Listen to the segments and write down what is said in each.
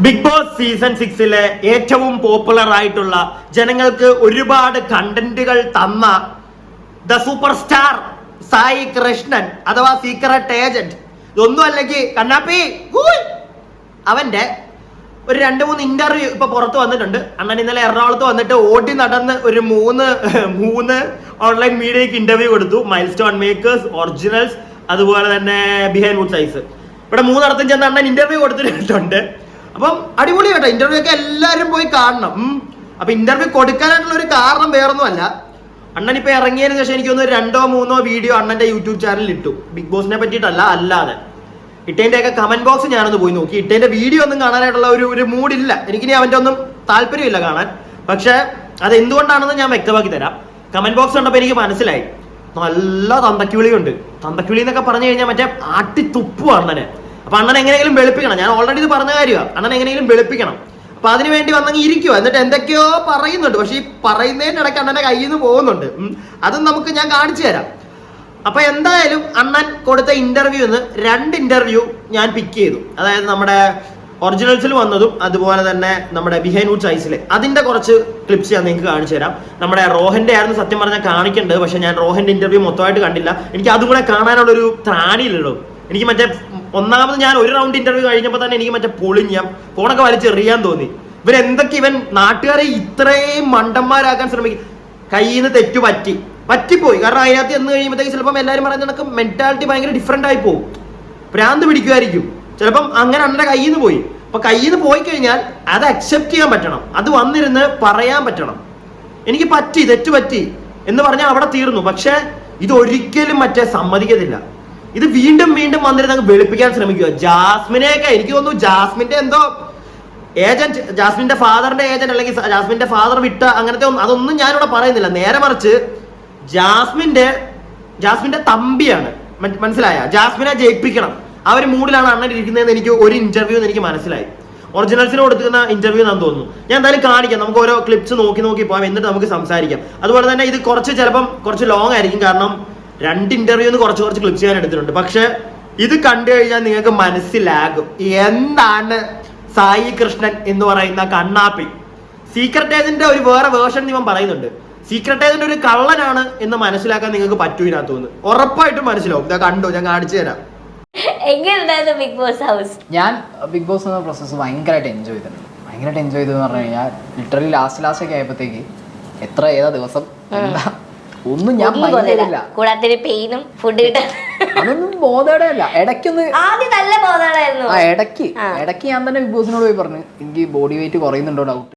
Big boss season 6 ഏറ്റവും popular ആയിട്ടുള്ള ജനങ്ങൾക്ക് ഒരുപാട് കണ്ടന്റുകൾ തന്ന the super star Sai Krishnan അഥവാ സീക്രട്ട് ഏജന്റ്, ഇതൊന്നും അല്ലെങ്കിൽ കണ്ണാപ്പി അവന്റെ ഒരു 2-3 ഇന്റർവ്യൂ ഇപ്പൊ പുറത്ത് വന്നിട്ടുണ്ട്. അണ്ണൻ ഇന്നലെ എറണാകുളത്ത് വന്നിട്ട് ഓടി നടന്ന് ഒരു മൂന്ന് ഓൺലൈൻ മീഡിയക്ക് ഇന്റർവ്യൂ കൊടുത്തു. മൈൽ സ്റ്റോൺ മേക്കേഴ്സ്, ഒറിജിനൽസ്, അതുപോലെ തന്നെ ബിഹൈൻഡ് വുഡ് സൈസ്. ഇവിടെ 3 ചെന്ന് അണ്ണൻ ഇന്റർവ്യൂ കൊടുത്തിട്ടുണ്ട്. അപ്പം അടിപൊളി കേട്ടോ, ഇന്റർവ്യൂ ഒക്കെ എല്ലാവരും പോയി കാണണം. അപ്പൊ ഇന്റർവ്യൂ കൊടുക്കാനായിട്ടുള്ള ഒരു കാരണം വേറൊന്നുമല്ല, അണ്ണൻ ഇപ്പൊ ഇറങ്ങിയതിനു ശേഷം എനിക്ക് തോന്നുന്നു 2-3 വീഡിയോ അണ്ണന്റെ യൂട്യൂബ് ചാനലിൽ ഇട്ടു. ബിഗ് ബോസിനെ പറ്റിയിട്ടല്ല, അല്ലാതെ ഇട്ടേന്റെ ഒക്കെ കമന്റ് ബോക്സ് ഞാനൊന്ന് പോയി നോക്കി. ഇട്ടേന്റെ വീഡിയോ ഒന്നും കാണാനായിട്ടുള്ള ഒരു മൂഡില്ല, എനിക്കിനി അവന്റെ ഒന്നും താല്പര്യമില്ല കാണാൻ. പക്ഷെ അത് എന്തുകൊണ്ടാണെന്ന് ഞാൻ വ്യക്തമാക്കി തരാം. കമന്റ് ബോക്സ് കണ്ടപ്പോൾ എനിക്ക് മനസ്സിലായി, നല്ല തന്തക്കിളിയുണ്ട്. തന്തക്കിളി എന്നൊക്കെ പറഞ്ഞു കഴിഞ്ഞാൽ മറ്റേ ആട്ടിത്തുപ്പു അണ്ണനെ. അപ്പൊ അണ്ണൻ എങ്ങനെയെങ്കിലും വെളുപ്പിക്കണം. ഞാൻ ഓൾറെഡി ഇത് പറഞ്ഞ കാര്യമാണ്, അണ്ണൻ എങ്ങനെയെങ്കിലും വെളുപ്പിക്കണം. അപ്പൊ അതിന് വേണ്ടി വന്നെങ്കിൽ ഇരിക്കുക, എന്നിട്ട് എന്തൊക്കെയോ പറയുന്നുണ്ട്. പക്ഷെ ഈ പറയുന്നതിന്റെ ഇടയ്ക്ക് അണ്ണന്റെ കയ്യിൽ നിന്ന് പോകുന്നുണ്ട്. അതും നമുക്ക് ഞാൻ കാണിച്ചു തരാം. അപ്പൊ എന്തായാലും അണ്ണൻ കൊടുത്ത ഇന്റർവ്യൂന്ന് 2 ഇന്റർവ്യൂ ഞാൻ പിക്ക് ചെയ്തു. അതായത് നമ്മുടെ ഒറിജിനൽസിൽ വന്നതും അതുപോലെ തന്നെ നമ്മുടെ ബിഹൈൻഡ് വുഡ് സൈസിലെ അതിന്റെ കുറച്ച് ക്ലിപ്സ് ഞാൻ നിങ്ങൾക്ക് കാണിച്ചു തരാം. നമ്മുടെ റോഹന്റെ ആയിരുന്നു സത്യം പറഞ്ഞാൽ കാണിക്കേണ്ടത്, പക്ഷെ ഞാൻ റോഹന്റെ ഇന്റർവ്യൂ മൊത്തമായിട്ട് കണ്ടില്ല. എനിക്ക് അതും കൂടെ കാണാനുള്ളൊരു ത്രാണിയില്ലല്ലോ. എനിക്ക് മറ്റേ ഒന്നാമത് ഞാൻ ഒരു റൗണ്ട് ഇന്റർവ്യൂ കഴിഞ്ഞപ്പോൾ തന്നെ എനിക്ക് മറ്റേ പൊളിഞ്ഞാം ഫോണൊക്കെ വലിച്ചെറിയാൻ തോന്നി. ഇവൻ നാട്ടുകാരെ ഇത്രയും മണ്ടന്മാരാക്കാൻ ശ്രമിക്കും. കയ്യിൽ നിന്ന് തെറ്റു പറ്റിപ്പോയി. കാരണം അതിനകത്ത് എന്ന് കഴിയുമ്പോഴത്തേക്ക് ചിലപ്പം എല്ലാവരും പറയുന്ന കണക്ക് മെന്റാലിറ്റി ഭയങ്കര ഡിഫറെന്റ് ആയി പോകും, ഭ്രാന്ത് പിടിക്കുമായിരിക്കും ചിലപ്പം. അങ്ങനെ അണ്ണന്റെ കയ്യിൽ നിന്ന് പോയി. അപ്പൊ കയ്യിൽ നിന്ന് പോയി കഴിഞ്ഞാൽ അത് അക്സെപ്റ്റ് ചെയ്യാൻ പറ്റണം, അത് വന്നിരുന്ന് പറയാൻ പറ്റണം. എനിക്ക് തെറ്റുപറ്റി എന്ന് പറഞ്ഞാൽ അവിടെ തീർന്നു. പക്ഷെ ഇതൊരിക്കലും മറ്റേ സമ്മതിക്കത്തില്ല. ഇത് വീണ്ടും വന്നിരുന്ന് അങ്ങ് വെളുപ്പിക്കാൻ ശ്രമിക്കുക. ജാസ്മിനെയൊക്കെ എനിക്ക് തോന്നുന്നു ജാസ്മിന്റെ എന്തോ ഏജന്റ്, ജാസ്മിന്റെ ഫാദറിന്റെ ഏജന്റ്, അല്ലെങ്കിൽ ജാസ്മിന്റെ ഫാദർ വിട്ട അങ്ങനത്തെ അതൊന്നും ഞാനിവിടെ പറയുന്നില്ല. നേരെ മറിച്ച് ജാസ്മിന്റെ തമ്പിയാണ്, മനസ്സിലായ? ജാസ്മിനെ ജയിപ്പിക്കണം, ആ ഒരു മൂഡിലാണ് അണ്ണൻ ഇരിക്കുന്നതെന്ന് എനിക്ക് ഒരു ഇന്റർവ്യൂ എനിക്ക് മനസ്സിലായി. ഒറിജിനൽസിന് കൊടുക്കുന്ന ഇന്റർവ്യൂ എന്നാണ് തോന്നുന്നു. ഞാൻ എന്തായാലും കാണിക്കാം, നമുക്ക് ഓരോ ക്ലിപ്സ് നോക്കി പോകാം, എന്നിട്ട് നമുക്ക് സംസാരിക്കാം. അതുപോലെ തന്നെ ഇത് ചിലപ്പം കുറച്ച് ലോങ് ആയിരിക്കും, കാരണം 2 ഇന്റർവ്യൂന്ന് കുറച്ച് ക്ലിപ്സ് ഞാൻ എടുത്തിട്ടുണ്ട്. പക്ഷെ ഇത് കണ്ടു കഴിഞ്ഞാൽ നിങ്ങൾക്ക് മനസ്സിലാകും എന്താണ് സായി കൃഷ്ണൻ എന്ന് പറയുന്ന കണ്ണാപ്പി. സീക്രട്ട് ഏജന്റ് ഒരു വേറെ വേർഷൻ ഇവൻ പറയുന്നുണ്ട്. സീക്രട്ട് ഏജന്റ് ഒരു കള്ളനാണ് എന്ന് മനസ്സിലാക്കാൻ നിങ്ങൾക്ക് പറ്റൂ ഇതിനകത്തുനിന്ന്, ഉറപ്പായിട്ടും മനസ്സിലാവും. ഇതാ കണ്ടോ, ഞാൻ കാണിച്ചു തരാം. ബിഗ് ബോസ് ഹൗസ് ഞാൻ ബിഗ് ബോസ് എന്ന പ്രോസസ്സ് ഭയങ്കരമായിട്ട് എൻജോയ് ചെയ്തെന്ന് പറഞ്ഞു കഴിഞ്ഞാൽ ലിറ്ററലി ലാസ്റ്റ് ഒക്കെ ആയപ്പോഴത്തേക്ക് ഏതാ ദിവസം എന്താ ഒന്നും ഞാൻ കൂടാത്തൊരു പെയിനും ഫുഡ് കിട്ടാൻ അതൊന്നും ബോധേടല്ല. ഇടയ്ക്കൊന്ന് നല്ല ബോധേടായിരുന്നു. ഇടയ്ക്ക് ഞാൻ തന്നെ ബിഗ് ബോസിനോട് പോയി പറഞ്ഞു എനിക്ക് ബോഡി വെയിറ്റ് കുറയുന്നുണ്ടോ ഡൗട്ട്.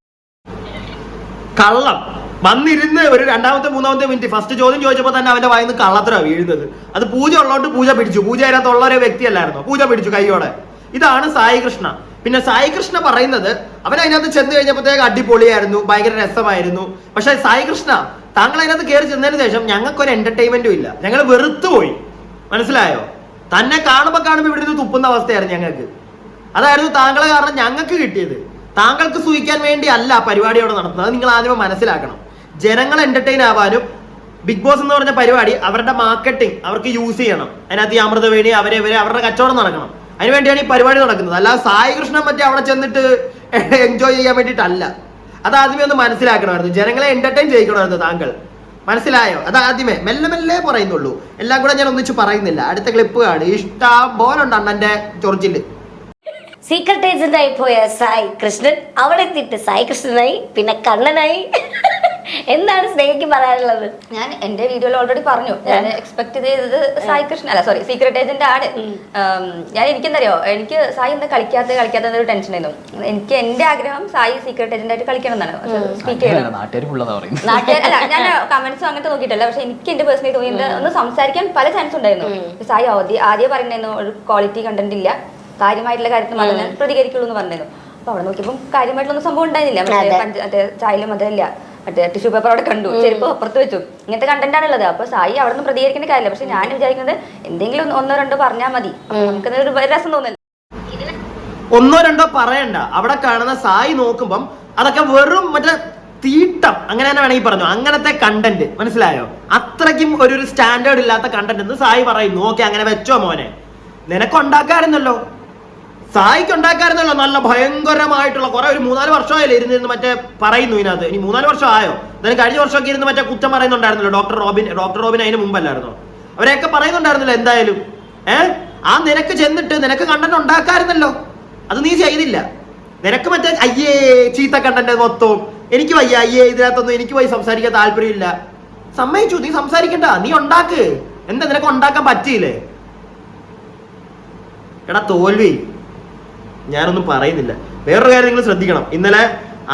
കള്ളം വന്നിരുന്ന് ഒരു 2-3 മിനിറ്റ് ഫസ്റ്റ് ചോദ്യം ചോദിച്ചപ്പോൾ തന്നെ അവന്റെ വായിന്ന് കള്ളത്തരാ വീഴുന്നത്. അത് പൂജ ഉള്ളോണ്ട് പൂജ പിടിച്ചു. പൂജ അതിനകത്തുള്ള ഒരു വ്യക്തിയല്ലായിരുന്നു, പൂജ പിടിച്ചു കൈയോടെ. ഇതാണ് സായി കൃഷ്ണ. പിന്നെ സായി കൃഷ്ണ പറയുന്നത് അവൻ അതിനകത്ത് ചെന്ന് കഴിഞ്ഞപ്പോഴത്തേക്ക് അടിപൊളിയായിരുന്നു, ഭയങ്കര രസമായിരുന്നു. പക്ഷെ സായി കൃഷ്ണ, താങ്കൾ അതിനകത്ത് കയറി ചെന്നതിന് ശേഷം ഞങ്ങൾക്കൊരു എന്റർടൈൻമെന്റും ഇല്ല, ഞങ്ങൾ വെറുത്തുപോയി, മനസ്സിലായോ? തന്നെ കാണുമ്പോൾ ഇവിടുന്ന് തുപ്പുന്ന അവസ്ഥയായിരുന്നു ഞങ്ങൾക്ക്. അതായിരുന്നു താങ്കളെ കാരണം ഞങ്ങൾക്ക് കിട്ടിയത്. താങ്കൾക്ക് സൂഹിക്കാൻ വേണ്ടി അല്ല പരിപാടി അവിടെ നടത്തുന്നത്, അത് നിങ്ങൾ ആദ്യമേ മനസ്സിലാക്കണം. ജനങ്ങൾ എന്റർടൈൻ ആവാനും ബിഗ് ബോസ് എന്ന് പറഞ്ഞ പരിപാടി അവരുടെ മാർക്കറ്റിംഗ് അവർക്ക് യൂസ് ചെയ്യണം. അതിനകത്ത് ഈ അമൃതവേണി അവരുടെ കച്ചവടം നടക്കണം. അതിനുവേണ്ടിയാണ് ഈ പരിപാടി നടക്കുന്നത്. അല്ലാതെ സായി കൃഷ്ണൻ മറ്റേ അവിടെ ചെന്നിട്ട് എൻജോയ് ചെയ്യാൻ വേണ്ടിയിട്ടല്ല. അത് ആദ്യമേ ഒന്ന് മനസ്സിലാക്കണമായിരുന്നു. ജനങ്ങളെ എന്റർടൈൻ ചെയ്യിക്കണമായിരുന്നു താങ്കൾ, മനസ്സിലായോ? അത് ആദ്യമേ മെല്ലെ പറയുന്നുള്ളൂ, എല്ലാം കൂടെ ഞാൻ ഒന്നിച്ച് പറയുന്നില്ല. അടുത്ത ക്ലിപ്പ് കാണും, ഇഷ്ടം പോലെ ഉണ്ട് അണ്ണന്റെ ചൊറിച്ചില്. സീക്രട്ട് ഏജന്റ് ആയി പോയ സായി കൃഷ്ണൻ അവിടെ എത്തിയിട്ട് സായി കൃഷ്ണനായി, പിന്നെ കണ്ണനായി. എന്താണ് സ്നേഹിക്ക് പറയാനുള്ളത്? ഞാൻ എന്റെ വീഡിയോയിൽ ഓൾറെഡി പറഞ്ഞു, ഞാൻ എക്സ്പെക്ട് ചെയ്തത് സായി കൃഷ്ണൻ അല്ല, സോറി സീക്രട്ട് ഏജന്റ് ആണ്. എനിക്കെന്തറിയോ, എനിക്ക് സായി എന്താ കളിക്കാത്ത ഒരു ടെൻഷൻ ആയിരുന്നു. എനിക്ക് എന്റെ ആഗ്രഹം സായി സീക്രട്ട് ഏജന്റ് ആയിട്ട് കളിക്കണം എന്നാണ്. സ്പീക്ക് ചെയ്യണം നാട്ടുകാർ അല്ല, ഞാൻ കമന്റ്സും അങ്ങനത്തെ നോക്കിയിട്ടല്ല. പക്ഷെ എനിക്ക് എന്റെ പേഴ്സണലി തോന്നിയത് ഒന്ന് സംസാരിക്കാൻ പല ചാൻസ് ഉണ്ടായിരുന്നു. സായി ആദ്യം പറയുന്നു ഒരു ക്വാളിറ്റി കണ്ടന്റ് ഇല്ല, കാര്യമായിട്ടുള്ള കാര്യത്തിൽ മാത്രമേ പ്രതികരിക്കുള്ളൂ എന്ന് പറഞ്ഞിരുന്നു. അപ്പൊ അവിടെ നോക്കിയപ്പോൾ കാര്യമായിട്ടുള്ളൊന്നും സംഭവം ഉണ്ടായിരുന്നില്ല. മറ്റേ ചായയിലും മധുരമില്ല, മറ്റേ ടിഷ്യൂ പേപ്പർ അവിടെ കണ്ടു, ചെരുപ്പ് അപ്പുറത്ത് വെച്ചു, ഇങ്ങനത്തെ കണ്ടന്റ് ആണുള്ളത്. അപ്പൊ സായി അവിടെ നിന്ന് പ്രതികരിക്കേണ്ട കാര്യമില്ല. പക്ഷെ ഞാൻ വിചാരിക്കുന്നത് എന്തെങ്കിലും 1-2 പറഞ്ഞാൽ മതി, നമുക്ക് ഒരു രസം തോന്നില്ല. 1-2 പറയണ്ട. അവിടെ കാണുന്ന സായി നോക്കുമ്പം അതൊക്കെ വെറും മറ്റേ തീട്ടം, അങ്ങനെ തന്നെ വേണമെങ്കിൽ പറഞ്ഞു, അങ്ങനത്തെ കണ്ടന്റ്, മനസ്സിലായോ? അത്രയ്ക്കും ഒരു സ്റ്റാൻഡേർഡ് ഇല്ലാത്ത കണ്ടന്റ് എന്ന് സായി പറയുന്നു. ഓക്കെ, അങ്ങനെ വെച്ചോ മോനെ, നിനക്കുണ്ടാക്കാറുന്നല്ലോ. സായിക്ക് ഉണ്ടാക്കാറുണ്ടല്ലോ നല്ല ഭയങ്കരമായിട്ടുള്ള കുറെ ഒരു 3-4 വർഷമായില്ലേ ഇരുന്നിരുന്ന് മറ്റേ പറയുന്നു ഇതിനകത്ത്. ഇനി 3-4 വർഷം ആയോ? എന്നാലും കഴിഞ്ഞ വർഷമൊക്കെ ഇരുന്ന് മറ്റേ കുറ്റം പറയുന്നുണ്ടായിരുന്നല്ലോ ഡോക്ടർ റോബിൻ അതിന് മുമ്പല്ലായിരുന്നോ? അവരെയൊക്കെ പറയുന്നുണ്ടായിരുന്നല്ലോ എന്തായാലും. ആ നിനക്ക് ചെന്നിട്ട് നിനക്ക് കണ്ടന്റ് ഉണ്ടാക്കാറുണ്ടല്ലോ, അത് നീ ചെയ്തില്ല. നിനക്ക് മറ്റേ അയ്യേ ചീത്ത കണ്ടന്റ് മൊത്തവും എനിക്ക് വയ്യ, അയ്യേ ഇതിനകത്തൊന്നും എനിക്ക് പോയി സംസാരിക്കാൻ താല്പര്യമില്ല. സമ്മതിച്ചു, നീ സംസാരിക്കണ്ട, നീ ഉണ്ടാക്ക്. എന്താ നിനക്ക് ഉണ്ടാക്കാൻ പറ്റിയില്ലേ? എടാ തോൽവി, ഞാനൊന്നും പറയുന്നില്ല. വേറൊരു കാര്യം നിങ്ങൾ ശ്രദ്ധിക്കണം. ഇന്നലെ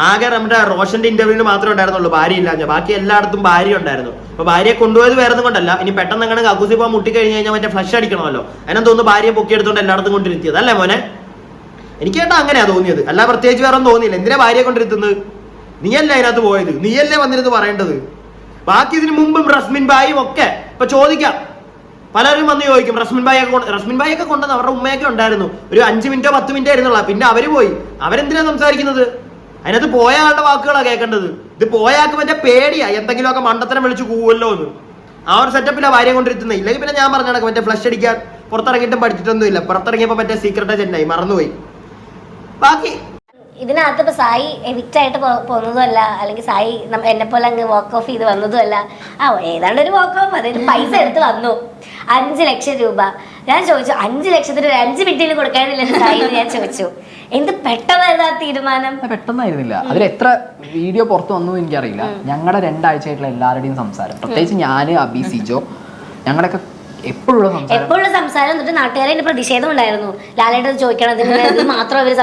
ആകെ നമ്മുടെ റോഷന്റെ ഇന്റർവ്യൂവിന് മാത്രമേ ഉണ്ടായിരുന്നുള്ളൂ ഭാര്യ ഇല്ലാഞ്ഞ, ബാക്കി എല്ലായിടത്തും ഭാര്യ ഉണ്ടായിരുന്നു. അപ്പൊ ഭാര്യയെ കൊണ്ടുപോയത് വേറെ ഒന്നും കൊണ്ടല്ല, ഇനി പെട്ടെന്ന് അങ്ങനെ കക്കൂസി പോകാൻ മുട്ടിക്കഴിഞ്ഞ് കഴിഞ്ഞാൽ മറ്റേ ഫ്ലഷ് അടിക്കണമല്ലോ, അതിനെ തോന്നുന്നു ഭാര്യയെ പൊക്കിയെടുത്തോണ്ട് എല്ലായിടത്തും കൊണ്ടിരുത്തിയത് അല്ലേ മോനെ? എനിക്ക് കേട്ടാ അങ്ങനെയാ തോന്നിയത്, അല്ല പ്രത്യേകിച്ച് വേറെ ഒന്നും തോന്നിയില്ല. എന്തിനാ ഭാര്യയെ കൊണ്ടിരുത്തുന്നത്? നീയല്ലേ അതിനകത്ത് പോയത്, നീയല്ലേ വന്നിരുന്ന് പറയേണ്ടത്. ബാക്കി ഇതിന് മുമ്പും റസ്മിൻ ബായും ഒക്കെ ഇപ്പൊ ചോദിക്കാം, പലരും വന്ന് ചോദിക്കും. റസ്മിൻ ബായി ഒക്കെ കൊണ്ടുവന്ന് അവരുടെ ഉമ്മയൊക്കെ ഉണ്ടായിരുന്നു, ഒരു 5 മിനിറ്റോ 10 മിനിറ്റോ ആയിരുന്നുള്ള. പിന്നെ അവര് പോയി, അവരെന്തിനാ സംസാരിക്കുന്നത്? അതിനകത്ത് പോയ ആളുടെ വാക്കുകളാണ് കേൾക്കേണ്ടത്. ഇത് പോയാൾക്ക് മറ്റേ പേടിയാ, എന്തെങ്കിലുമൊക്കെ മണ്ടത്തരം വിളിച്ച് കൂവല്ലോ എന്ന്. ആ ഒരു സെറ്റപ്പിലാണ് ഭാര്യ കൊണ്ടിരുത്തുന്നത്. ഇല്ലെങ്കിൽ പിന്നെ ഞാൻ പറഞ്ഞ മറ്റേ ഫ്ലഷ് അടിക്കാൻ പുറത്തിറങ്ങിയിട്ടും പഠിച്ചിട്ടൊന്നും ഇല്ല. പുറത്തിറങ്ങിയപ്പോ മറ്റേ സീക്രട്ട് ഏജന്റായി മറന്നുപോയി. ബാക്കി ഇതിനകത്ത് ഇപ്പൊ സായി എവിക്റ്റ് ആയിട്ട് പോകുന്നതുമല്ല, അല്ലെങ്കിൽ സായി എന്നെ പോലെ അങ്ങ് വാക്ക് ഓഫ് ചെയ്ത് വന്നതുമല്ല. ഏതാണ്ട് ഒരു വാക്ക് ഓഫ്, അതായത് പൈസ എടുത്ത് വന്നു 5 ലക്ഷം രൂപ. ഞാൻ ചോദിച്ചു 5 ലക്ഷത്തിന് ഒരു 5 മിനിറ്റിൽ കൊടുക്കാനില്ല സായി ഞാൻ ചോദിച്ചു. എന്ത് പെട്ടെന്നായിരുന്നു ആ തീരുമാനം? പെട്ടെന്നായിരുന്നില്ല. അതിൽ എത്ര വീഡിയോ പുറത്ത് വന്നു എനിക്കറിയില്ല. ഞങ്ങളുടെ 2 ആഴ്ചയായിട്ടുള്ള എല്ലാവരുടെയും സംസാരം, പ്രത്യേകിച്ച് ഞാന് അബി സിജോ, ഞങ്ങളുടെയൊക്കെ എപ്പോഴുള്ള സംസാരം. എന്നിട്ട് നാട്ടുകാരെ പ്രതിഷേധം ഉണ്ടായിരുന്നു, ലാലേട്ടൻ ചോദിക്കണത് മാത്രം അവര്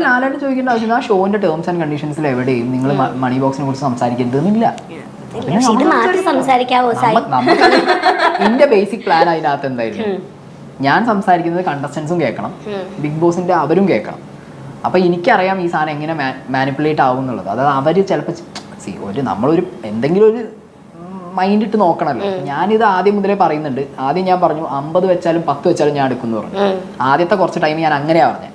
ലാലേട്ടൻ ചോദിക്കേണ്ട ആവശ്യം. ആ ഷോന്റെ ടേംസ് ആൻഡ് കണ്ടീഷൻസിൽ എവിടെയും നിങ്ങൾ മണി ബോക്സിനെ കുറിച്ച് സംസാരിക്കേണ്ടതെന്നില്ല. എന്റെ ബേസിക് പ്ലാൻ അതിനകത്ത് എന്തായിരുന്നു, ഞാൻ സംസാരിക്കുന്നത് കണ്ടസ്റ്റൻസും കേൾക്കണം, ബിഗ് ബോസിന്റെ അവരും കേൾക്കണം. അപ്പൊ എനിക്കറിയാം ഈ സാധനം എങ്ങനെ മാനിപ്പുലേറ്റ് ആവും എന്നുള്ളത്. അതായത് അവര് ചിലപ്പോൾ നമ്മളൊരു എന്തെങ്കിലും ഒരു മൈൻഡ് ഇട്ട് നോക്കണല്ലോ. ഞാനിത് ആദ്യം മുതലേ പറയുന്നുണ്ട്. ആദ്യം ഞാൻ പറഞ്ഞു 50 വെച്ചാലും 10 വെച്ചാലും ഞാൻ എടുക്കുന്നു പറഞ്ഞു. ആദ്യത്തെ കുറച്ച് ടൈം ഞാൻ അങ്ങനെയാ പറഞ്ഞത്.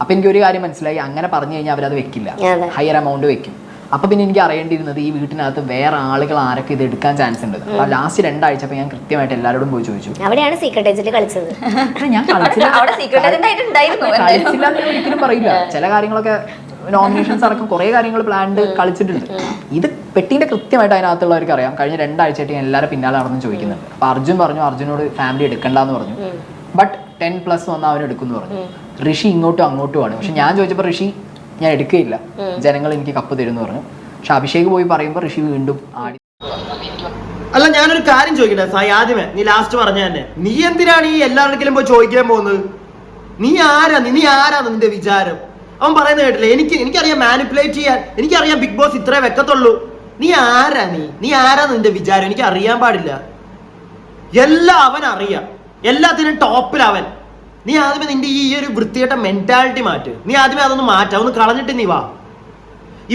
അപ്പൊ എനിക്ക് ഒരു കാര്യം മനസ്സിലായി, അങ്ങനെ പറഞ്ഞു കഴിഞ്ഞാൽ അവരത് വെക്കില്ല, ഹയർ എമൗണ്ട് വെക്കും. അപ്പൊ പിന്നെ എനിക്ക് അറിയേണ്ടിയിരുന്നത് ഈ വീട്ടിനകത്ത് വേറെ ആളുകൾ ആരൊക്കെ ഇത് എടുക്കാൻ ചാൻസ് ഉണ്ട്. അപ്പൊ ലാസ്റ്റ് 2 ആഴ്ച ഞാൻ കൃത്യമായിട്ട് എല്ലാവരോടും പോയി ചോദിച്ചു. അവിടെയാണ് സീക്രട്ട് ഏജന്റ് കളിച്ചത്. ഞാൻ കളിച്ചില്ല ഒരിക്കലും പറയില്ല. ചില കാര്യങ്ങളൊക്കെ നോമിനേഷൻസ് അടക്കം കുറെ കാര്യങ്ങൾ പ്ലാൻഡ് കളിച്ചിട്ടുണ്ട്. ഇത് പെട്ടിന്റെ കൃത്യമായിട്ട് അതിനകത്തുള്ളവർക്ക് അറിയാം. കഴിഞ്ഞ 2 ആഴ്ചയായിട്ട് ഞാൻ എല്ലാവരും പിന്നാലെ നടന്ന് ചോദിക്കുന്നുണ്ട്. അപ്പൊ അർജുൻ പറഞ്ഞു അർജുനോട് ഫാമിലി എടുക്കണ്ടെന്ന് പറഞ്ഞു. ബട്ട് 10+ വന്നാൽ അവൻ എടുക്കുന്നു പറഞ്ഞു. ഋഷി ഇങ്ങോട്ടും അങ്ങോട്ടുമാണ്. പക്ഷെ ഞാൻ ചോദിച്ചപ്പോൾ ഋഷി ഞാൻ എടുക്കുകയില്ല, ജനങ്ങൾ എനിക്ക് കപ്പ് തരുമെന്ന് പറഞ്ഞു. പക്ഷെ അഭിഷേക് പോയി പറയുമ്പോൾ ഋഷി വീണ്ടും ആടി. അല്ല, ഞാനൊരു കാര്യം ചോദിക്കട്ടെ സായി, ആദ്യമേ നീ ലാസ്റ്റ് പറഞ്ഞ തന്നെ, നീ എന്തിനാണ് ഈ എല്ലാവർക്കും പോയി ചോദിക്കാൻ പോകുന്നത്? നീ ആരാന്ന് നിന്റെ വിചാരം? അവൻ പറയുന്നത് കേട്ടില്ലേ, എനിക്കറിയാം മാനിപ്പുലേറ്റ് ചെയ്യാൻ, എനിക്കറിയാം ബിഗ് ബോസ് ഇത്രേ വെക്കത്തുള്ളൂ. നീ ആരാന്ന് നിന്റെ വിചാരം? എനിക്ക് അറിയാൻ പാടില്ല. എല്ലാം അവൻ അറിയാം, എല്ലാത്തിനും ടോപ്പിൽ അവൻ. നീ ആദ്യമേ നിന്റെ ഈ ഒരു വൃത്തികെട്ട മെന്റാലിറ്റി മാറ്റ്. നീ ആദ്യമേ അതൊന്ന് മാറ്റാം, ഒന്ന് കളഞ്ഞിട്ട് നീ വാ.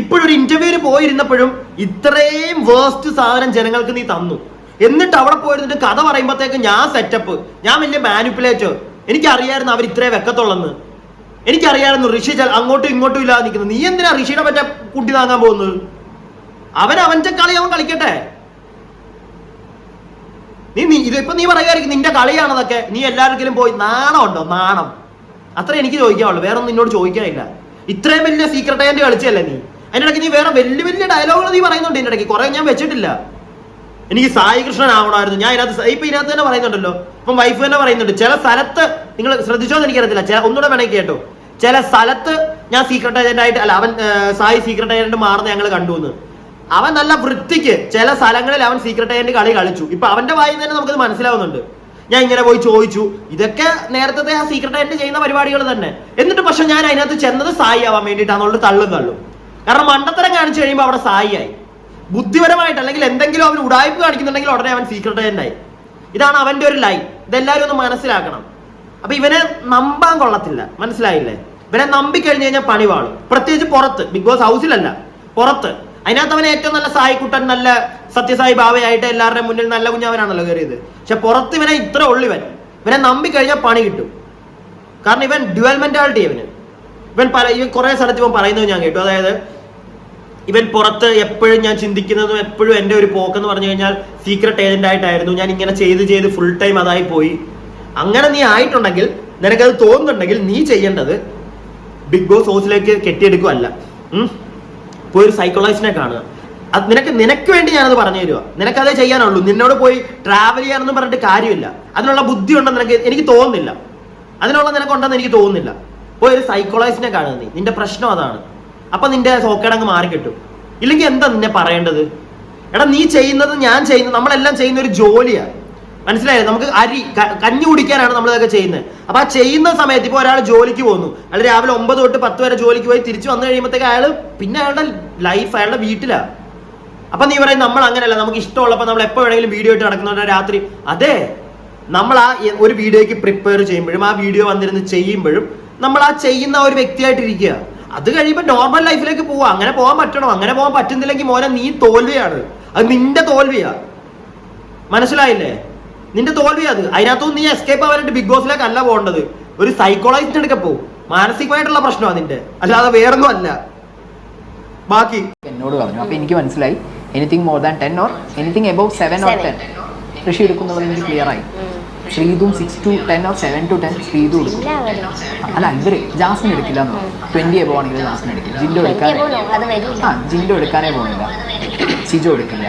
ഇപ്പോഴൊരു ഇന്റർവ്യൂവിന് പോയിരുന്നപ്പോഴും ഇത്രയും വേസ്റ്റ് സാധനം ജനങ്ങൾക്ക് നീ തന്നു. എന്നിട്ട് അവിടെ പോയിരുന്നിട്ട് കഥ പറയുമ്പോഴത്തേക്ക് ഞാൻ സെറ്റപ്പ്, ഞാൻ വലിയ മാനിപ്പുലേറ്റർ, എനിക്കറിയായിരുന്നു അവർ ഇത്രേ വെക്കത്തുള്ളെന്ന്. എനിക്കറിയായിരുന്നു ഋഷി അങ്ങോട്ടും ഇങ്ങോട്ടും ഇല്ലാതെ നിൽക്കുന്നത്. നീ എന്തിനാ ഋഷിയുടെ പറ്റ കുട്ടി താങ്ങാൻ പോകുന്നത്? അവന്റെ കളി അവൻ കളിക്കട്ടെ. ഇതിപ്പോ നീ പറയുമായിരിക്കും നിന്റെ കളിയാണതൊക്കെ. നീ എല്ലാവർക്കും പോയി നാണം ഉണ്ടോ? നാണം. അത്ര എനിക്ക് ചോദിക്കാവുള്ളൂ, വേറെ ഒന്നും നിന്നോട് ചോദിക്കാനില്ല. ഇത്രയും വലിയ സീക്രട്ട് ഏജന്റ് കളിച്ചല്ലേ നീ. അതിനിടയ്ക്ക് നീ വേറെ വലിയ വലിയ ഡയലോഗുകൾ നീ പറയുന്നുണ്ട്. ഇതിന്റെ ഇടയ്ക്ക് കുറെ ഞാൻ വെച്ചിട്ടില്ല. എനിക്ക് സായി കൃഷ്ണൻ ആവണമായിരുന്നു. ഞാൻ ഇപ്പൊ ഇതിനകത്ത് തന്നെ പറയുന്നുണ്ടല്ലോ, ഇപ്പം വൈഫ് തന്നെ പറയുന്നുണ്ട്. ചില സ്ഥലത്ത് നിങ്ങൾ ശ്രദ്ധിച്ചോന്ന് എനിക്കറിയത്തില്ല, ഒന്നുകൂടെ വേണമെങ്കിൽ കേട്ടോ. ചില സ്ഥലത്ത് ഞാൻ സീക്രട്ട് ഏജന്റ് ആയിട്ട് സായി സീക്രട്ട് ഏജന്റ് മാറുന്ന ഞങ്ങൾ കണ്ടു എന്ന്. അവൻ നല്ല വൃത്തിക്ക് ചില സ്ഥലങ്ങളിൽ അവൻ സീക്രട്ട് ഏജന്റ് കളി കളിച്ചു. ഇപ്പൊ അവന്റെ വായിൽ തന്നെ നമുക്കത് മനസ്സിലാവുന്നുണ്ട്. ഞാൻ ഇങ്ങനെ പോയി ചോദിച്ചു, ഇതൊക്കെ നേരത്തെ ആ സീക്രട്ട് ഏജന്റ് ചെയ്യുന്ന പരിപാടികൾ തന്നെ. എന്നിട്ട് പക്ഷെ ഞാൻ അതിനകത്ത് ചെന്നത് സായി ആവാൻ വേണ്ടിയിട്ടാണെന്നുള്ളത് തള്ളും. കാരണം മണ്ടത്തരം കാണിച്ചു കഴിയുമ്പോൾ അവിടെ സായി ആയി. ബുദ്ധിപരമായിട്ട് അല്ലെങ്കിൽ എന്തെങ്കിലും അവൻ ഉടായ്പ കാണിക്കുന്നുണ്ടെങ്കിൽ ഉടനെ അവൻ സീക്രട്ട് ഏജന്റ് ആയി. ഇതാണ് അവന്റെ ഒരു ലൈൻ. ഇതെല്ലാവരും ഒന്ന് മനസ്സിലാക്കണം. അപ്പൊ ഇവനെ നമ്പാൻ കൊള്ളത്തില്ല, മനസ്സിലായില്ലേ? ഇവനെ നമ്പിക്കഴിഞ്ഞു കഴിഞ്ഞാൽ പണി വാളും. പ്രത്യേകിച്ച് പുറത്ത്, ബിഗ് ബോസ് ഹൗസിലല്ല, പുറത്ത്. അതിനകത്ത് അവൻ ഏറ്റവും നല്ല സായിക്കുട്ടൻ, നല്ല സത്യസായി ബാവയായിട്ട് എല്ലാവരുടെയും മുന്നിൽ നല്ല കുഞ്ഞവനാണല്ലോ കയറിയത്. പക്ഷെ പുറത്ത് ഇവനെ ഇത്ര ഇവനെ നമ്പിക്കഴിഞ്ഞാൽ പണി കിട്ടും. കാരണം ഇവൻ ഡ്യുവൽ മെന്റാലിറ്റി. ഇവൻ കുറെ സ്ഥലത്ത് ഇവൻ പറയുന്നത് ഞാൻ കേട്ടു. അതായത് ഇവൻ പുറത്ത് എപ്പോഴും ഞാൻ ചിന്തിക്കുന്നതും എപ്പോഴും എൻ്റെ ഒരു പോക്കെന്ന് പറഞ്ഞു കഴിഞ്ഞാൽ സീക്രട്ട് ഏജന്റ് ആയിട്ടായിരുന്നു. ഞാൻ ഇങ്ങനെ ചെയ്ത് ഫുൾ ടൈം അതായി പോയി. അങ്ങനെ നീ ആയിട്ടുണ്ടെങ്കിൽ നിനക്കത് തോന്നുന്നുണ്ടെങ്കിൽ നീ ചെയ്യേണ്ടത് ബിഗ് ബോസ് ഹൗസിലേക്ക് കെട്ടിയെടുക്കുകയല്ല, പോയി ഒരു സൈക്കോളജിസ്റ്റിനെ കാണുക. അത് നിനക്ക് വേണ്ടി ഞാനത് പറഞ്ഞു തരുക. നിനക്കതേ ചെയ്യാനുള്ളൂ. നിന്നോട് പോയി ട്രാവൽ ചെയ്യാനൊന്നും പറഞ്ഞിട്ട് കാര്യമില്ല. അതിനുള്ള ബുദ്ധി ഉണ്ടെന്ന് എനിക്ക് തോന്നുന്നില്ല. അതിനുള്ള നിനക്കുണ്ടെന്ന് എനിക്ക് തോന്നുന്നില്ല. പോയി ഒരു സൈക്കോളജിസ്റ്റിനെ കാണുക. നിന്റെ പ്രശ്നം അതാണ്. അപ്പൊ നിന്റെ സോക്കേടങ്ങ് മാറിക്കിട്ടും. ഇല്ലെങ്കിൽ എന്താ നിന്നെ പറയേണ്ടത്? എടാ, നീ ചെയ്യുന്നത് ഞാൻ ചെയ്യുന്നത് നമ്മളെല്ലാം ചെയ്യുന്ന ഒരു ജോലിയാണ്, മനസ്സിലായത്? നമുക്ക് കഞ്ഞി കുടിക്കാനാണ് നമ്മളിതൊക്കെ ചെയ്യുന്നത്. അപ്പൊ ആ ചെയ്യുന്ന സമയത്ത് ഇപ്പോൾ ഒരാൾ ജോലിക്ക് പോകുന്നു, അയാൾ രാവിലെ 9 തൊട്ട് 10 വരെ ജോലിക്ക് പോയി തിരിച്ചു വന്നു കഴിയുമ്പോഴത്തേക്ക് അയാൾ പിന്നെ അയാളുടെ ലൈഫ് അയാളുടെ വീട്ടിലാണ്. അപ്പൊ നീ പറയും നമ്മൾ അങ്ങനെയല്ല, നമുക്ക് ഇഷ്ടമുള്ളപ്പോൾ നമ്മൾ എപ്പോൾ വേണമെങ്കിലും വീഡിയോ ഇട്ട് നടക്കുന്നുണ്ട് രാത്രി. അതെ, നമ്മൾ ആ ഒരു വീഡിയോയ്ക്ക് പ്രിപ്പയർ ചെയ്യുമ്പോഴും ആ വീഡിയോ വന്നിരുന്ന് ചെയ്യുമ്പോഴും നമ്മൾ ആ ചെയ്യുന്ന ഒരു വ്യക്തിയായിട്ടിരിക്കുക. അത് കഴിയുമ്പോൾ നോർമൽ ലൈഫിലേക്ക് പോവാ. അങ്ങനെ പോകാൻ പറ്റണോ? അങ്ങനെ പോകാൻ പറ്റുന്നില്ലെങ്കിൽ മോനെ നീ തോൽവിയാണ്. അത് നിന്റെ തോൽവിയാ, മനസ്സിലായില്ലേ? നിന്റെ തോൽവി അത്. അതിനകത്തൊന്നും നീ എസ്കേപ്പ് ആവാനായിട്ട് ബിഗ് ബോസിലേക്ക് അല്ല പോകേണ്ടത്. ഒരു സൈക്കോളജിസ്റ്റ് എടുക്ക പോകും. മാനസികമായിട്ടുള്ള പ്രശ്നമാണ് നിന്റെ, അല്ലാതെ വേറൊന്നും അല്ല. ബാക്കി എന്നോട് പറഞ്ഞു. അപ്പൊ എനിക്ക് മനസ്സിലായി anything more than 10 or anything above 7 or 10 ഋഷി എടുക്കുന്നുള്ളത് എനിക്ക് ക്ലിയർ ആയി. ശ്രീതും 6 to 10 or 7 to 10 ശ്രീതു എടുക്കും. അല്ല, ഇവര് ജാസ്മിൻ എടുക്കില്ല എന്ന് പറഞ്ഞു. 20 എബോ ആണെങ്കിൽ ജാസ്മിൻ എടുക്കില്ല. ജിൻഡോ എടുക്കാനേ പോകുന്നില്ല. സിജോ എടുക്കില്ല.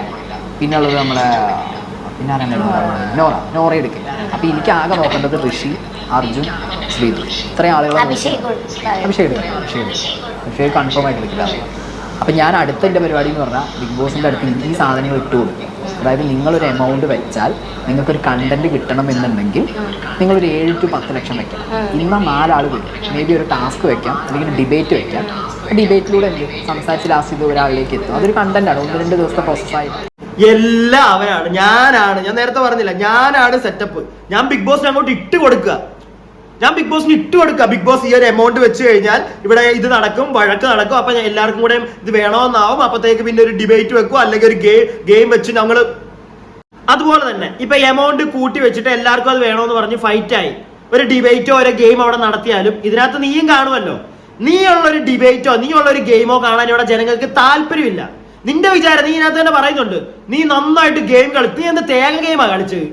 പിന്നെ ഉള്ളത് നമ്മളെ നോറ എടുക്കില്ല. അപ്പൊ എനിക്ക് ആകെ നോക്കേണ്ടത് ഋഷി, അർജുൻ, ശ്രീതു, ഇത്രയും ആളുകൾ. അഭിഷേക് കൺഫേം ആയിട്ട് എടുക്കില്ല. അപ്പൊ ഞാൻ അടുത്ത എൻ്റെ പരിപാടി എന്ന് പറഞ്ഞാൽ ബിഗ് ബോസിന്റെ അടുത്ത് ഈ സാധനങ്ങൾ ഇട്ട് കൊടുക്കും. അതായത് നിങ്ങളൊരു എമൗണ്ട് വെച്ചാൽ നിങ്ങൾക്കൊരു കണ്ടന്റ് കിട്ടണം എന്നുണ്ടെങ്കിൽ നിങ്ങളൊരു 7 to 10 ലക്ഷം വെക്കണം. ഇന്ന് 4 ആൾ വരും. മേ ബി ഒരു ടാസ്ക് വെക്കാം, അല്ലെങ്കിൽ ഡിബേറ്റ് വെക്കാം. ഡിബേറ്റിലൂടെ സംസാരിച്ച് ലാസ്റ്റ് ഇത് ഒരാളിലേക്ക് എത്തും. അതൊരു കണ്ടന്റാണ്. 1-2 ദിവസത്തെ പ്രോസസ്സായിട്ട് എല്ലാം അവനാണ്. ഞാൻ നേരത്തെ പറഞ്ഞില്ല, ഞാനാണ് സെറ്റപ്പ്. ഞാൻ ബിഗ് ബോസിന് അങ്ങോട്ട് ഇട്ട് കൊടുക്കുക. ബിഗ് ബോസ് ഈ ഒരു എമൗണ്ട് വെച്ച് കഴിഞ്ഞാൽ ഇവിടെ ഇത് നടക്കും, വഴക്ക് നടക്കും. അപ്പൊ എല്ലാവർക്കും കൂടെ ഇത് വേണമെന്നാവും. അപ്പത്തേക്ക് പിന്നെ ഒരു ഡിബേറ്റ് വെക്കും, അല്ലെങ്കിൽ ഒരു ഗെയിം വെച്ച് ഞങ്ങള് അതുപോലെ തന്നെ ഇപ്പൊ എമൗണ്ട് കൂട്ടി വെച്ചിട്ട് എല്ലാവർക്കും അത് വേണമെന്ന് പറഞ്ഞ് ഫൈറ്റ് ആയി. ഒരു ഡിബേറ്റോ ഒരു ഗെയിം അവിടെ നടത്തിയാലും ഇതിനകത്ത് നീയും കാണുമല്ലോ. നീ ഉള്ളൊരു ഡിബേറ്റോ നീ ഉള്ളൊരു ഗെയിമോ കാണാൻ ഇവിടെ ജനങ്ങൾക്ക് താല്പര്യമില്ല. നിന്റെ വിചാരം, നീ ഇതിനകത്ത് തന്നെ പറയുന്നുണ്ട്, നീ നന്നായിട്ട് ഗെയിം കളിച്ച്. നീ എന്ത് തേങ്ങ ഗെയിമാ കളിച്ചത്?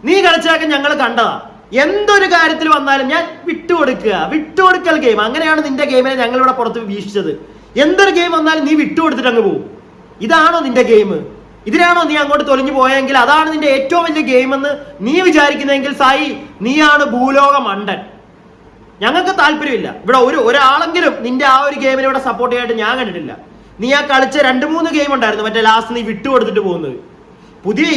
നീ കളിച്ചതൊക്കെ ഞങ്ങൾ കണ്ടതാ. എന്തൊരു കാര്യത്തിൽ വന്നാലും ഞാൻ വിട്ടുകൊടുക്കൽ ഗെയിം. അങ്ങനെയാണ് നിന്റെ ഗെയിമിനെ ഞങ്ങൾ ഇവിടെ പുറത്ത് വീക്ഷിച്ചത്. എന്തൊരു ഗെയിം വന്നാലും നീ വിട്ടുകൊടുത്തിട്ട് അങ്ങ് പോകും. ഇതാണോ നിന്റെ ഗെയിം? ഇതിനാണോ നീ അങ്ങോട്ട് തൊലിഞ്ഞു പോയെങ്കിൽ അതാണ് നിന്റെ ഏറ്റവും വലിയ ഗെയിം എന്ന് നീ വിചാരിക്കുന്നെങ്കിൽ സായി, നീയാണ് ഭൂലോക മണ്ടൻ. ഞങ്ങൾക്ക് താല്പര്യമില്ല. ഇവിടെ ഒരാളെങ്കിലും നിന്റെ ആ ഒരു ഗെയിമിനെ ഇവിടെ സപ്പോർട്ട് ചെയ്യാനായിട്ട് ഞാൻ കണ്ടിട്ടില്ല. നീ ആ കളിച്ച 2-3 ഗെയിം ഉണ്ടായിരുന്നു, മറ്റേ ലാസ്റ്റ് നീ വിട്ടുകൊടുത്തിട്ട് പോകുന്നത്.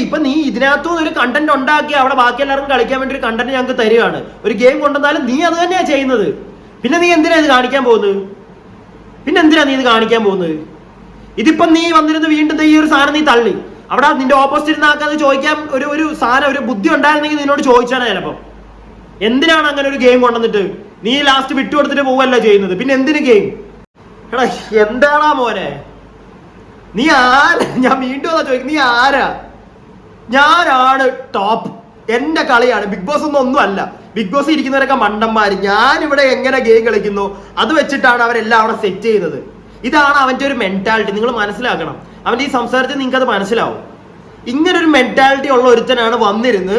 ഇപ്പൊ നീ ഇതിനകത്തുനിന്ന് ഒരു കണ്ടന്റ് ഉണ്ടാക്കി അവിടെ ബാക്കി എല്ലാവർക്കും കളിക്കാൻ വേണ്ടി ഒരു കണ്ടന്റ് ഞങ്ങൾക്ക് തരികയാണ്. ഒരു ഗെയിം കൊണ്ടുവന്നാലും നീ അത് തന്നെയാ ചെയ്യുന്നത്. പിന്നെ നീ എന്തിനാ ഇത് കാണിക്കാൻ പോകുന്നത്? ഇതിപ്പം നീ വന്നിരുന്ന് വീണ്ടും ഈ ഒരു സാധനം നീ തള്ളി. അവിടെ നിന്റെ ഓപ്പോസിറ്റ് ഇരുന്ന ആൾക്കത് ചോദിക്കാൻ ഒരു സാധനം, ഒരു ബുദ്ധി ഉണ്ടായിരുന്നെങ്കിൽ നിന്നോട് ചോദിച്ചാണ് ചിലപ്പം. എന്തിനാണ് അങ്ങനെ ഒരു ഗെയിം കൊണ്ടുവന്നിട്ട് നീ ലാസ്റ്റ് വിട്ടുകൊടുത്തിട്ട് പോവല്ല ചെയ്യുന്നത്? പിന്നെ എന്തിന് ഗെയിം? എടാ, എന്താണാ മോനെ നീ ആരാ? ഞാൻ വീണ്ടും അതാ ചോദിക്കും, നീ ആരാ? ഞാനാണ് ടോപ്പ്. എന്റെ കളിയാണ്. ബിഗ് ബോസ് ഒന്നും അല്ല. ബിഗ് ബോസ് ഇരിക്കുന്നവരൊക്കെ മണ്ടന്മാര്. ഞാനിവിടെ എങ്ങനെ ഗെയിം കളിക്കുന്നു അത് വെച്ചിട്ടാണ് അവരെല്ലാം അവിടെ സെറ്റ് ചെയ്യുന്നത്. ഇതാണ് അവന്റെ ഒരു മെന്റാലിറ്റി. നിങ്ങൾ മനസ്സിലാക്കണം. അവന്റെ ഈ സംസാരത്തിൽ നിങ്ങൾക്ക് അത് മനസ്സിലാവും. ഇങ്ങനൊരു മെന്റാലിറ്റി ഉള്ള ഒരുത്തനാണ് വന്നിരുന്ന്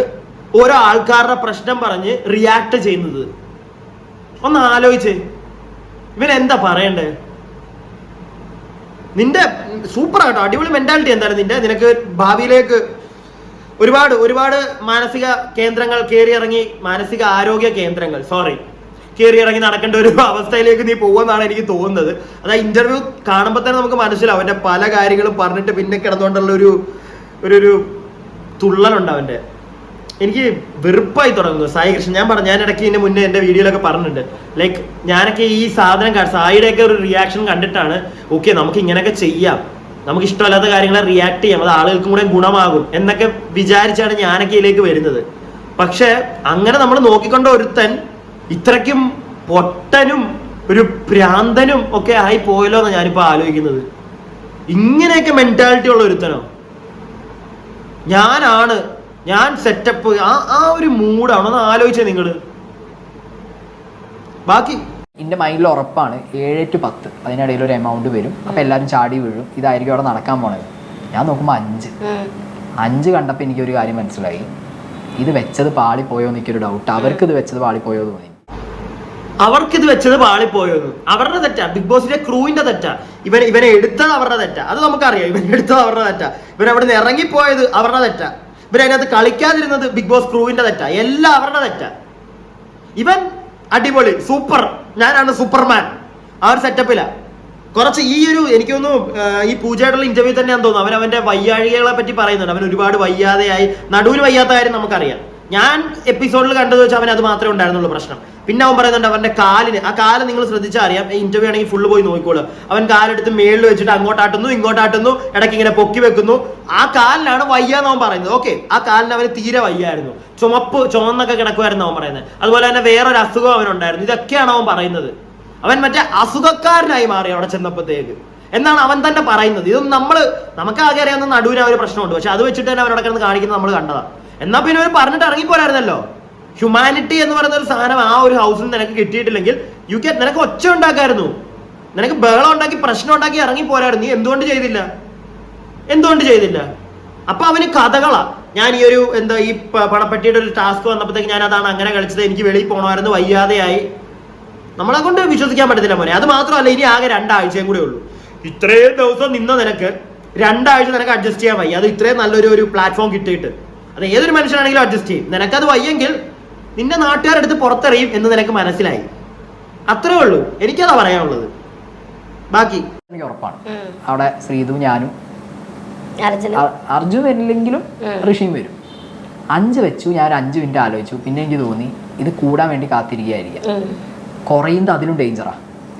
ഓരോ ആൾക്കാരുടെ പ്രശ്നം പറഞ്ഞ് റിയാക്ട് ചെയ്യുന്നത്. ഒന്ന് ആലോചിച്ച് ഇവൻ എന്താ പറയണ്ടേ? നിന്റെ സൂപ്പർ ആട്ടോ, അടിപൊളി മെന്റാലിറ്റി. എന്തായാലും നിനക്ക് ഭാവിയിലേക്ക് ഒരുപാട് മാനസിക കേന്ദ്രങ്ങൾ മാനസിക ആരോഗ്യ കേന്ദ്രങ്ങൾ കയറിയിറങ്ങി നടക്കേണ്ട ഒരു അവസ്ഥയിലേക്ക് നീ പോകുമെന്നാണ് എനിക്ക് തോന്നുന്നത്. അത് ആ ഇന്റർവ്യൂ കാണുമ്പോൾ തന്നെ നമുക്ക് മനസ്സിലാവും. അവന്റെ പല കാര്യങ്ങളും പറഞ്ഞിട്ട് പിന്നെ കിടന്നുകൊണ്ടുള്ള ഒരു തുള്ളലുണ്ട് അവന്റെ. എനിക്ക് വെറുപ്പായി തുടങ്ങുന്നു സായി കൃഷ്ണൻ. ഞാൻ ഇടയ്ക്ക് ഇതിന് മുന്നേ എൻ്റെ വീഡിയോയിലൊക്കെ പറഞ്ഞിട്ടുണ്ട്, ലൈക്ക് ഞാനൊക്കെ ഈ സാധനം സായിയുടെയൊക്കെ ഒരു റിയാക്ഷൻ കണ്ടിട്ടാണ് ഓക്കെ നമുക്ക് ഇങ്ങനെയൊക്കെ ചെയ്യാം, നമുക്ക് ഇഷ്ടമല്ലാത്ത കാര്യങ്ങളെ റിയാക്ട് ചെയ്യാം, അത് ആളുകൾക്കും കൂടെ ഗുണമാകും എന്നൊക്കെ വിചാരിച്ചാണ് ഞാനൊക്കെ ഇതിലേക്ക് വരുന്നത്. പക്ഷെ അങ്ങനെ നമ്മൾ നോക്കിക്കൊണ്ട ഒരുത്തൻ ഇത്രയ്ക്കും പൊട്ടനും ഒരു ഭ്രാന്തനും ഒക്കെ ആയി പോയല്ലോ എന്ന് ഞാനിപ്പോൾ ആലോചിക്കുന്നത്. ഇങ്ങനെയൊക്കെ മെന്റാലിറ്റി ഉള്ള ഒരുത്തനോ? ഞാൻ സെറ്റപ്പ് ആ ഒരു മൂഡാണ്. ഒന്ന് ആലോചിച്ചേ നിങ്ങള്. ബാക്കി എൻ്റെ മൈൻഡിൽ ഉറപ്പാണ് 7 to 10 അതിനിടയിൽ ഒരു എമൗണ്ട് വരും. അപ്പം എല്ലാവരും ചാടി വീഴും. ഇതായിരിക്കും അവിടെ നടക്കാൻ പോണത്. ഞാൻ നോക്കുമ്പോൾ 5 കണ്ടപ്പോൾ എനിക്കൊരു കാര്യം മനസ്സിലായി. ഇത് വെച്ചത് പാളിപ്പോയോ എന്ന് എനിക്കൊരു ഡൗട്ട്. അവർക്ക് ഇത് വെച്ചത് പാളിപ്പോയോ എന്ന് തോന്നി. അവർക്കിത് വെച്ചത് പാളിപ്പോയെന്ന്. അവരുടെ തെറ്റാ, ബിഗ് ബോസിന്റെ ക്രൂവിന്റെ തെറ്റാ. ഇവനെ എടുത്തത് അവരുടെ തെറ്റാ, അത് നമുക്കറിയാം. ഇവൻ എടുത്തത് അവരുടെ തെറ്റാ. ഇവൻ അവിടെ നിന്ന് ഇറങ്ങിപ്പോയത് അവരുടെ തെറ്റാ. ഇവരതിനകത്ത് കളിക്കാതിരുന്നത് ബിഗ് ബോസ് ക്രൂവിന്റെ തെറ്റാ. എല്ലാം അവരുടെ തെറ്റാ. ഇവൻ അടിപൊളി, സൂപ്പർ, ഞാനാണ് സൂപ്പർമാൻ, ആ ഒരു സെറ്റപ്പിലാ. കുറച്ച് ഈ ഒരു എനിക്ക് തോന്നുന്നു ഈ പൂജയായിട്ടുള്ള ഇന്റർവ്യൂ തന്നെയാന്ന് തോന്നുന്നു അവൻ അവന്റെ വയ്യാഴികളെ പറ്റി പറയുന്നുണ്ട്. അവൻ ഒരുപാട് വയ്യാതെയായി, നടുവിന് വയ്യാത്ത കാര്യം നമുക്കറിയാം. ഞാൻ എപ്പിസോഡിൽ കണ്ടത് വെച്ചാൽ അവൻ അത് മാത്രമേ ഉണ്ടായിരുന്നുള്ളൂ പ്രശ്നം. പിന്നെ അവൻ പറയുന്നുണ്ട് അവന്റെ കാലിന്, ആ കാല് നിങ്ങൾ ശ്രദ്ധിച്ചാൽ അറിയാം, ഇന്റർവ്യൂ ആണെങ്കിൽ ഫുള്ള് പോയി നോക്കിക്കോളൂ. അവൻ കാലെടുത്ത് മേളിൽ വെച്ചിട്ട് അങ്ങോട്ടാട്ടുന്നു ഇങ്ങോട്ടാട്ടുന്നു, ഇടയ്ക്ക് ഇങ്ങനെ പൊക്കി വെക്കുന്നു. ആ കാലിനാണ് വയ്യാന്ന് അവൻ പറയുന്നത്. ഓക്കെ, ആ കാലിന് അവന് തീരെ വയ്യായിരുന്നു, ചുമന്നൊക്കെ കിടക്കുമായിരുന്നു അവൻ പറയുന്നത്. അതുപോലെ തന്നെ വേറൊരു അസുഖം അവനുണ്ടായിരുന്നു. ഇതൊക്കെയാണ് അവൻ പറയുന്നത്. അവൻ മറ്റേ അസുഖക്കാരനായി മാറി അവിടെ ചെന്നപ്പോഴത്തേക്ക് എന്നാണ് അവൻ തന്നെ പറയുന്നത്. ഇതൊന്നും നമുക്ക് ആകെ അറിയാവുന്ന നടുവിന് ഒരു പ്രശ്നമുണ്ട്, പക്ഷെ അത് വെച്ചിട്ട് തന്നെ അവനോട് കിടന്ന് കാണിക്കുന്നത് നമ്മൾ കണ്ടതാ. എന്നാ പിന്നെ അവർ പറഞ്ഞിട്ട് ഇറങ്ങിപ്പോരായിരുന്നല്ലോ. ഹ്യൂമാനിറ്റി എന്ന് പറയുന്ന ഒരു സാധനം ആ ഒരു ഹൗസിൽ നിനക്ക് കിട്ടിയിട്ടില്ലെങ്കിൽ നിനക്ക് ഒച്ച ഉണ്ടാക്കായിരുന്നു, നിനക്ക് ബഹളം ഉണ്ടാക്കി പ്രശ്നം ഉണ്ടാക്കി ഇറങ്ങി പോരായിരുന്നു. നീ എന്തുകൊണ്ട് ചെയ്തില്ല? അപ്പൊ അവന് കഥകളാ. ഞാൻ ഈ ഒരു ഈ പണപ്പെട്ടിയുടെ ഒരു ടാസ്ക് വന്നപ്പോഴത്തേക്ക് ഞാൻ അതാണ് അങ്ങനെ കളിച്ചത്, എനിക്ക് വെളിയിൽ പോകണമായിരുന്നു, വയ്യാതെയായി. നമ്മളെ കൊണ്ട് വിശ്വസിക്കാൻ പറ്റത്തില്ല മോനെ. അത് മാത്രമല്ല, ഇനി ആകെ 2 ആഴ്ചയും കൂടെ ഉള്ളൂ. ഇത്രയും ദിവസം നിന്ന നിനക്ക് 2 ആഴ്ച നിനക്ക് അഡ്ജസ്റ്റ് ചെയ്യാൻ വയ്യ. അത് ഇത്രയും നല്ലൊരു പ്ലാറ്റ്ഫോം കിട്ടിയിട്ട് അത് ഏതൊരു മനുഷ്യനാണെങ്കിലും അഡ്ജസ്റ്റ് ചെയ്യും. നിനക്കത് വയ്യെങ്കിൽ നിന്റെ നാട്ടുകാരെടുത്ത് പുറത്തെറിയും എന്ന് നിനക്ക് മനസ്സിലായി. അത്രേ ഉള്ളൂ, എനിക്കതാ പറയാനുള്ളത്. ബാക്കി എനിക്ക് ഉറപ്പാണ് അവിടെ ശ്രീതു ഞാനും അർജുൻ വരില്ലെങ്കിലും ഋഷിയും വരും. 5 വെച്ചു, ഞാൻ 5 മിനിറ്റ് ആലോചിച്ചു. പിന്നെ എനിക്ക് തോന്നി ഇത് കൂടാൻ വേണ്ടി കാത്തിരിക്കുകയായിരിക്കാം. കുറയുന്നത് അതിലും ഡേഞ്ചറാ.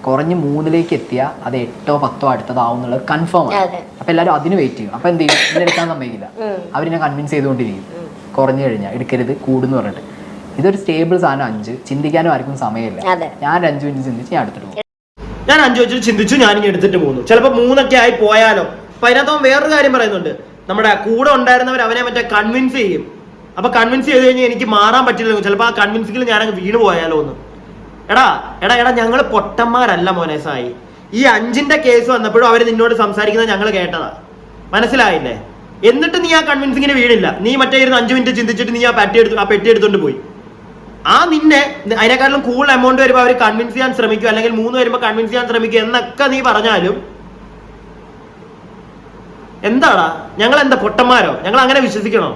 കുറഞ്ഞ് 3ലേക്ക് എത്തിയാൽ അത് 8ഓ 10ഓ അടുത്തതാവും എന്നുള്ളത് കൺഫേം ആണ്. അപ്പൊ എല്ലാവരും അതിന് വെയിറ്റ് ചെയ്യും. അപ്പൊ എന്ത് ചെയ്യും? ഇതിനെടുക്കാൻ സമ്മതിക്കില്ല. അവരിനെ കൺവിൻസ് ചെയ്തുകൊണ്ടിരിക്കും. കുറഞ്ഞു കഴിഞ്ഞാൽ എടുക്കരുത്, കൂടുന്ന് പറഞ്ഞിട്ട്. ഇതൊരു സ്റ്റേബിൾ സാധനം. 5 ചിന്തിക്കാനും ആർക്കും സമയമില്ല. ഞാൻ 5 മിനിറ്റ് ചിന്തിച്ച് ഞാൻ എടുത്തിട്ട് പോകും. ഞാൻ 5 വെച്ചിട്ട് ചിന്തിച്ചു, ഞാനിങ്ങ് എടുത്തിട്ട് പോകുന്നു. ചിലപ്പോൾ 3 ആയി പോയാലോ. അപ്പൊ അതിനകത്ത് വേറൊരു കാര്യം പറയുന്നുണ്ട്, നമ്മുടെ കൂടെ ഉണ്ടായിരുന്നവർ അവനെ മറ്റേ കൺവിൻസ് ചെയ്യും. അപ്പൊ കൺവിൻസ് ചെയ്ത് കഴിഞ്ഞാൽ എനിക്ക് മാറാൻ പറ്റില്ല, ചിലപ്പോൾ ആ കൺവിൻസിങ്ങിൽ ഞാനങ്ങ് വീണ് പോയാലോ എന്ന്. എടാ ഞങ്ങൾ പൊട്ടന്മാരല്ല മോനെ സായി. ഈ 5ന്റെ കേസ് വന്നപ്പോഴും അവർ നിന്നോട് സംസാരിക്കുന്നത് ഞങ്ങൾ കേട്ടതാ, മനസ്സിലായില്ലേ? എന്നിട്ട് നീ ആ കൺവിൻസിങ്ങിന് വീണില്ല. നീ മറ്റേ 5 മിനിറ്റ് ചിന്തിച്ചിട്ട് നീ ആ പെട്ടി എടുത്തോണ്ട് പോയി. ആ നിന്നെ അതിനെക്കാട്ടിലും കൂടുതൽ എമൗണ്ട് വരുമ്പോൾ അവർ കൺവിൻസ് ചെയ്യാൻ ശ്രമിക്കും, അല്ലെങ്കിൽ 3 വരുമ്പോൾ കൺവിൻസ് ചെയ്യാൻ ശ്രമിക്കും എന്നൊക്കെ നീ പറഞ്ഞാലും എന്താടാ, ഞങ്ങൾ എന്താ പൊട്ടന്മാരോ? ഞങ്ങൾ അങ്ങനെ വിശ്വസിക്കണോ?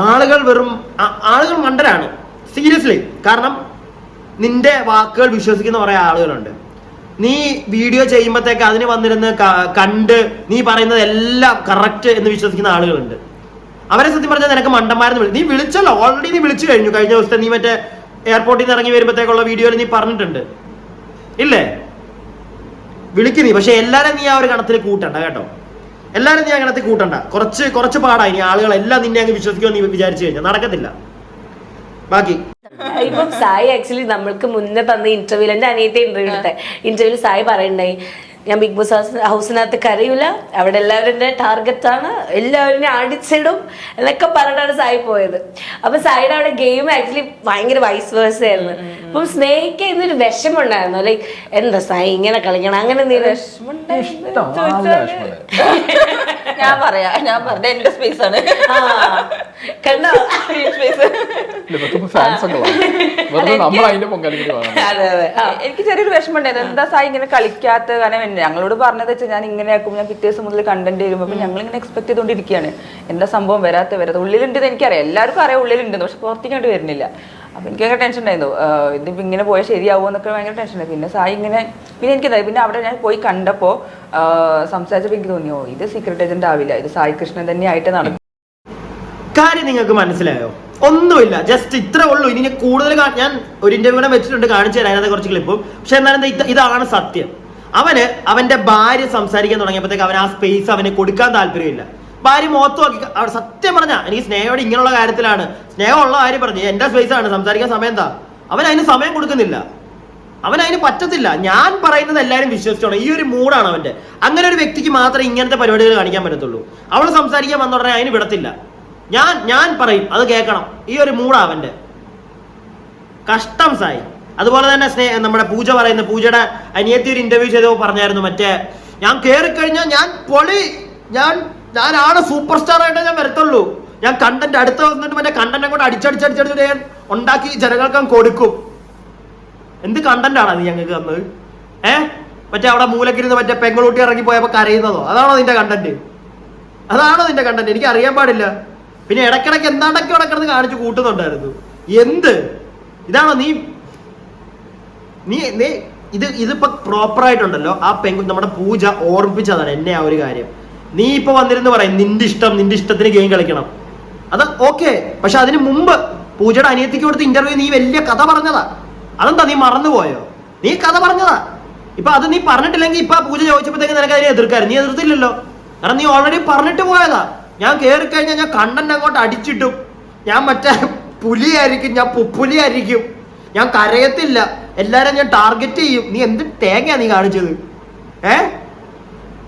ആളുകൾ മണ്ടരാണ്, സീരിയസ്ലി. കാരണം നിന്റെ വാക്കുകൾ വിശ്വസിക്കുന്ന കുറെ ആളുകളുണ്ട്. നീ വീഡിയോ ചെയ്യുമ്പോഴത്തേക്ക് അതിന് വന്നിരുന്ന് കണ്ട് നീ പറയുന്നത് എല്ലാം കറക്റ്റ് എന്ന് വിശ്വസിക്കുന്ന ആളുകളുണ്ട്. അവരെ സത്യം പറഞ്ഞാൽ നിനക്ക് മണ്ടന്മാരെന്ന് നീ വിളിച്ചല്ലോ, ഓൾറെഡി നീ വിളിച്ചു കഴിഞ്ഞു. കഴിഞ്ഞ ദിവസത്തെ നീ മറ്റേ എയർപോർട്ടിൽ നിന്ന് ഇറങ്ങി വരുമ്പോഴത്തേക്കുള്ള വീഡിയോയിൽ നീ പറഞ്ഞിട്ടുണ്ട് ഇല്ലേ? വിളിക്ക് നീ. പക്ഷെ എല്ലാരും നീ ആ ഒരു കണത്തിൽ കൂട്ടണ്ട കേട്ടോ. എല്ലാരും നീ ആ കണത്തിൽ കൂട്ടണ്ട. കുറച്ച് പാടായി. ഇനി ആളുകളെല്ലാം നിന്നെ അങ്ങ് വിശ്വസിക്കുമോ നീ വിചാരിച്ചു കഴിഞ്ഞാൽ നടക്കത്തില്ല. ബാക്കി ഇപ്പം സായി ആക്ച്വലി നമ്മൾക്ക് മുന്നേ തന്ന ഇന്റർവ്യൂല്, എന്റെ അനിയത്തെ ഇന്റർവ്യൂ എടുത്ത ഇന്റർവ്യൂല് സായി പറയണ്ടായി, ഞാൻ ബിഗ് ബോസ് ഹൗസിനകത്ത് കരയൂല, അവിടെ എല്ലാവരും എൻ്റെ ടാർഗറ്റാണ്, എല്ലാവരും അടിച്ചിടും എന്നൊക്കെ പറഞ്ഞിട്ടാണ് സായി പോയത്. അപ്പൊ സായിയുടെ അവിടെ ഗെയിം ആക്ച്വലി ഭയങ്കര വൈസ് വേഴ്സ ആയിരുന്നു. അപ്പം സ്നേഹിക്ക് ഇന്നൊരു വിഷമുണ്ടായിരുന്നു, ലൈക്ക് എന്താ സായി ഇങ്ങനെ കളിക്കണം, അങ്ങനെ ഞാൻ പറയാം എന്റെ സ്പേസ് ആണ് കണ്ടോ. എനിക്ക് ചെറിയൊരു വിഷമമുണ്ടായിരുന്നു, എന്താ സായി ഇങ്ങനെ കളിക്കാത്ത. കാരണം ഞങ്ങളോട് പറഞ്ഞത് വെച്ചാൽ ഞാൻ ഇങ്ങനെ ആക്കും, ഞാൻ പിറ്റേ ദിവസം മുതൽ കണ്ടന്റ് ചെയ്യുമ്പോൾ അപ്പൊ ഞങ്ങൾ ഇങ്ങനെ എക്സ്പെക്ട് ചെയ്തുകൊണ്ടിരിക്കുകയാണ് എന്താ സംഭവം വരാത്ത ഉള്ളിലുണ്ടെന്ന് എനിക്കറിയാം, എല്ലാവർക്കും അറിയാം ഉള്ളിലുണ്ടെന്ന്, പക്ഷെ പുറത്തേക്കായിട്ട് വരുന്നില്ല. അപ്പൊ എനിക്ക് ഭയങ്കര ടെൻഷൻ ഉണ്ടായിരുന്നു, ഇതിപ്പോ ഇങ്ങനെ പോയാൽ ശരിയാവുമോ എന്നൊക്കെ ഭയങ്കര ടെൻഷൻ ഉണ്ടായി. പിന്നെ സായി ഇങ്ങനെ പിന്നെ എനിക്കതായി. പിന്നെ അവിടെ ഞാൻ പോയി കണ്ടപ്പോ സംസാരിച്ചപ്പോൾ എനിക്ക് തോന്നിയോ ഇത് സീക്രട്ട് ഏജന്റ് ആവില്ല, ഇത് സായി കൃഷ്ണൻ തന്നെ ആയിട്ട് നടക്കും. കാര്യം നിങ്ങൾക്ക് മനസ്സിലായോ? ഒന്നുമില്ല, ജസ്റ്റ് ഇത്ര ഉള്ളൂ. ഇനി കൂടുതൽ ഞാൻ ഒരു ഇന്റർവ്യൂ വെച്ചിട്ടുണ്ട്, കാണിച്ചു തരാം അതിനകത്ത് കുറച്ച് ക്ലിപ്പും. പക്ഷെ എന്നാലും ഇതാണ് സത്യം. അവന്റെ ഭാര്യ സംസാരിക്കാൻ തുടങ്ങിയപ്പോഴത്തേക്ക് അവൻ ആ സ്പേസ് അവന് കൊടുക്കാൻ താല്പര്യമില്ല. ഭാര്യ മുഖത്ത് നോക്കി അവിടെ സത്യം പറഞ്ഞാ എനിക്ക് സ്നേഹയോട് ഇങ്ങനെയുള്ള കാര്യത്തിലാണ്, സ്നേഹമുള്ള കാര്യം പറഞ്ഞു എന്റെ സ്പേസ് ആണ്, സംസാരിക്കാൻ സമയം എന്താ, അവൻ അതിന് സമയം കൊടുക്കുന്നില്ല, അവൻ അതിന് പറ്റത്തില്ല. ഞാൻ പറയുന്നത് എല്ലാവരും വിശ്വസിച്ചോണം. ഈ ഒരു മൂഡാണ് അവന്റെ. അങ്ങനെ ഒരു വ്യക്തിക്ക് മാത്രമേ ഇങ്ങനത്തെ പരിപാടികൾ കാണിക്കാൻ പറ്റത്തുള്ളൂ. അവൾ സംസാരിക്കാൻ വന്ന ഉടനെ അതിന് വിടത്തില്ല. ഞാൻ പറയും, അത് കേൾക്കണം. ഈ ഒരു മൂടാ അവന്റെ. കഷ്ടം സായി. അതുപോലെ തന്നെ നമ്മുടെ പൂജയുടെ അനിയത്തി ഒരു ഇന്റർവ്യൂ ചെയ്തപ്പോൾ പറഞ്ഞായിരുന്നു, മറ്റേ ഞാൻ കയറിക്കഴിഞ്ഞാൽ ഞാനാണ് സൂപ്പർ സ്റ്റാർ ആയിട്ട് ഞാൻ വരത്തുള്ളൂ, ഞാൻ കണ്ടന്റ് അടുത്ത വന്നിട്ട് മറ്റേ കണ്ടന്റ് അങ്ങോട്ട് അടിച്ചടിച്ചടിച്ചടിച്ച് ഞാൻ ഉണ്ടാക്കി ജനങ്ങൾക്ക് കൊടുക്കും. എന്ത് കണ്ടന്റ് ആണ് നീ ഞങ്ങൾക്ക് തന്നത്? മറ്റേ അവിടെ മൂലക്കിരുന്ന് മറ്റേ പെങ്ങളൂട്ടി ഇറങ്ങി പോയപ്പോ കരയുന്നതോ? അതാണോ നിന്റെ കണ്ടന്റ്? അതാണോ നിന്റെ കണ്ടന്റ്? എനിക്ക് അറിയാൻ പാടില്ല. പിന്നെ ഇടക്കിടക്ക് എന്താണ്ടൊക്കെ ഇടക്കിടന്ന് കാണിച്ചു കൂട്ടുന്നുണ്ടായിരുന്നു. എന്ത് ഇതാണോ നീ നീ ഇതിപ്പോ പ്രോപ്പർ ആയിട്ടുണ്ടല്ലോ. ആ നമ്മുടെ പൂജ ഓർമ്മിപ്പിച്ചതാണ് എന്നെ ആ ഒരു കാര്യം. നീ ഇപ്പൊ വന്നിരുന്ന് പറയും നിന്റെ ഇഷ്ടത്തിന് ഗെയിം കളിക്കണം, അത് ഓക്കെ. പക്ഷെ അതിന് മുമ്പ് പൂജയുടെ അനിയത്തിക്ക് കൊടുത്ത ഇന്റർവ്യൂ നീ വലിയ കഥ പറഞ്ഞതാ. അതെന്താ നീ മറന്നുപോയോ? നീ കഥ പറഞ്ഞതാ. ഇപ്പൊ അത് നീ പറഞ്ഞിട്ടില്ലെങ്കിൽ ഇപ്പൊ പൂജ ചോദിച്ചപ്പോഴത്തേക്ക് നിനക്ക് അതിനെ എതിർക്കാറ്. നീ എതിർത്തില്ലല്ലോ, കാരണം നീ ഓൾറെഡി പറഞ്ഞിട്ട് പോയതാ. ഞാൻ കയറി കഴിഞ്ഞാൽ ഞാൻ കണ്ടന്റ് അങ്ങോട്ട് അടിച്ചിട്ടും ഞാൻ മറ്റേ പുലിയായിരിക്കും, ഞാൻ പുലിയായിരിക്കും, ഞാൻ കരയത്തില്ല, എല്ലാരും ഞാൻ ടാർഗറ്റ് ചെയ്യും. നീ എന്ത് തേങ്ങയാ നീ കാണിച്ചത്?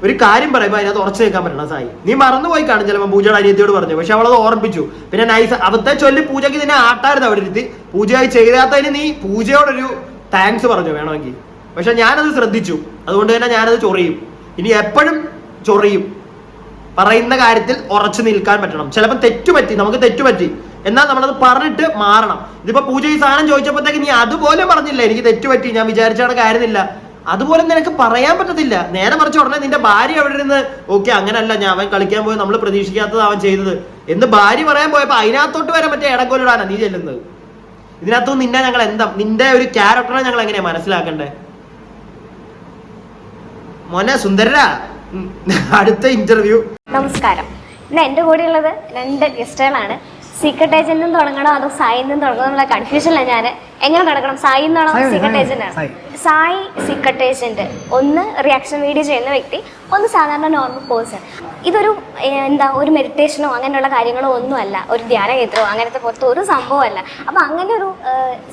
ഒരു കാര്യം പറയുമ്പോ അതിനകത്ത് ഉറച്ചു നിൽക്കാൻ പറ്റണം സായി. നീ മറന്നുപോയി കാണും ചിലപ്പോൾ പൂജയുടെ അനിയത്തിയോട് പറഞ്ഞു, പക്ഷെ അവളത് ഓർമ്മിപ്പിച്ചു. പിന്നെ നൈസ് അവത്തെ ചൊല്ലി പൂജയ്ക്ക് ഇതിനെ ആട്ടായിരുന്നു അവിടെ ഇരുത്തി. പൂജയായി ചെയ്താത്തതിന് നീ പൂജയോടൊരു താങ്ക്സ് പറഞ്ഞു വേണമെങ്കിൽ. പക്ഷെ ഞാനത് ശ്രദ്ധിച്ചു, അതുകൊണ്ട് തന്നെ ഞാനത് ചൊറിയും. ഇനി എപ്പോഴും ചൊറിയും. പറയുന്ന കാര്യത്തിൽ ഉറച്ചു നിൽക്കാൻ പറ്റണം. ചിലപ്പോൾ തെറ്റുപറ്റി, നമുക്ക് തെറ്റുപറ്റി, എന്നാൽ നമ്മളത് പറഞ്ഞിട്ട് മാറണം. ഇതിപ്പോ പൂജ ഈ സാധനം ചോദിച്ചപ്പോഴത്തേക്ക് നീ അതുപോലെ പറഞ്ഞില്ല എനിക്ക് തെറ്റുപറ്റി, ഞാൻ വിചാരിച്ചാണ് കാര്യമില്ല, അതുപോലെ നിനക്ക് പറയാൻ പറ്റത്തില്ല. നേരെ മറിച്ച് ഉടനെ നിന്റെ ഭാര്യ അവിടെ ഇരുന്ന് ഓക്കെ അങ്ങനല്ല, ഞാൻ അവൻ കളിക്കാൻ പോയി, നമ്മൾ പ്രതീക്ഷിക്കാത്തത് അവൻ ചെയ്തത് എന്ന് ഭാര്യ പറയാൻ പോയപ്പോ അതിനകത്തോട്ട് വരെ മറ്റേ ഇടങ്കോലിടാനാ നീ ചെല്ലുന്നത്. ഇതിനകത്തൊന്നും നിന്നെ ഞങ്ങൾ എന്താ, നിന്റെ ഒരു ക്യാരക്ടറെ ഞങ്ങൾ എങ്ങനെയാ മനസ്സിലാക്കണ്ടേ? മോനെ സുന്ദരരാ, അടുത്ത ഇന്റർവ്യൂ. നമസ്കാരം. ഇന്ന് എൻ്റെ കൂടെയുള്ളത് 2 ഗസ്റ്റുകളാണ്. സീക്രട്ട് ഏജന്റും തുടങ്ങണോ അതോ സായിന്നും തുടങ്ങണോ എന്നുള്ള കൺഫ്യൂഷനിലാണ് ഞാൻ. എങ്ങനെ തുടങ്ങണം? സായി എന്നാണോ സീക്രട്ട് ഏജന്റ് ആണ്? Sai secret agent. ഒന്ന് റിയാക്ഷൻ വീഡിയോ ചെയ്യുന്ന വ്യക്തി, ഒന്ന് സാധാരണ നോർമൽ പേഴ്സൺ. ഇതൊരു ഒരു മെഡിറ്റേഷനോ അങ്ങനെയുള്ള കാര്യങ്ങളോ ഒന്നുമല്ല, ഒരു ധ്യാന കേന്ദ്രമോ അങ്ങനത്തെ പുറത്ത് ഒരു സംഭവമല്ല. അപ്പം അങ്ങനെ ഒരു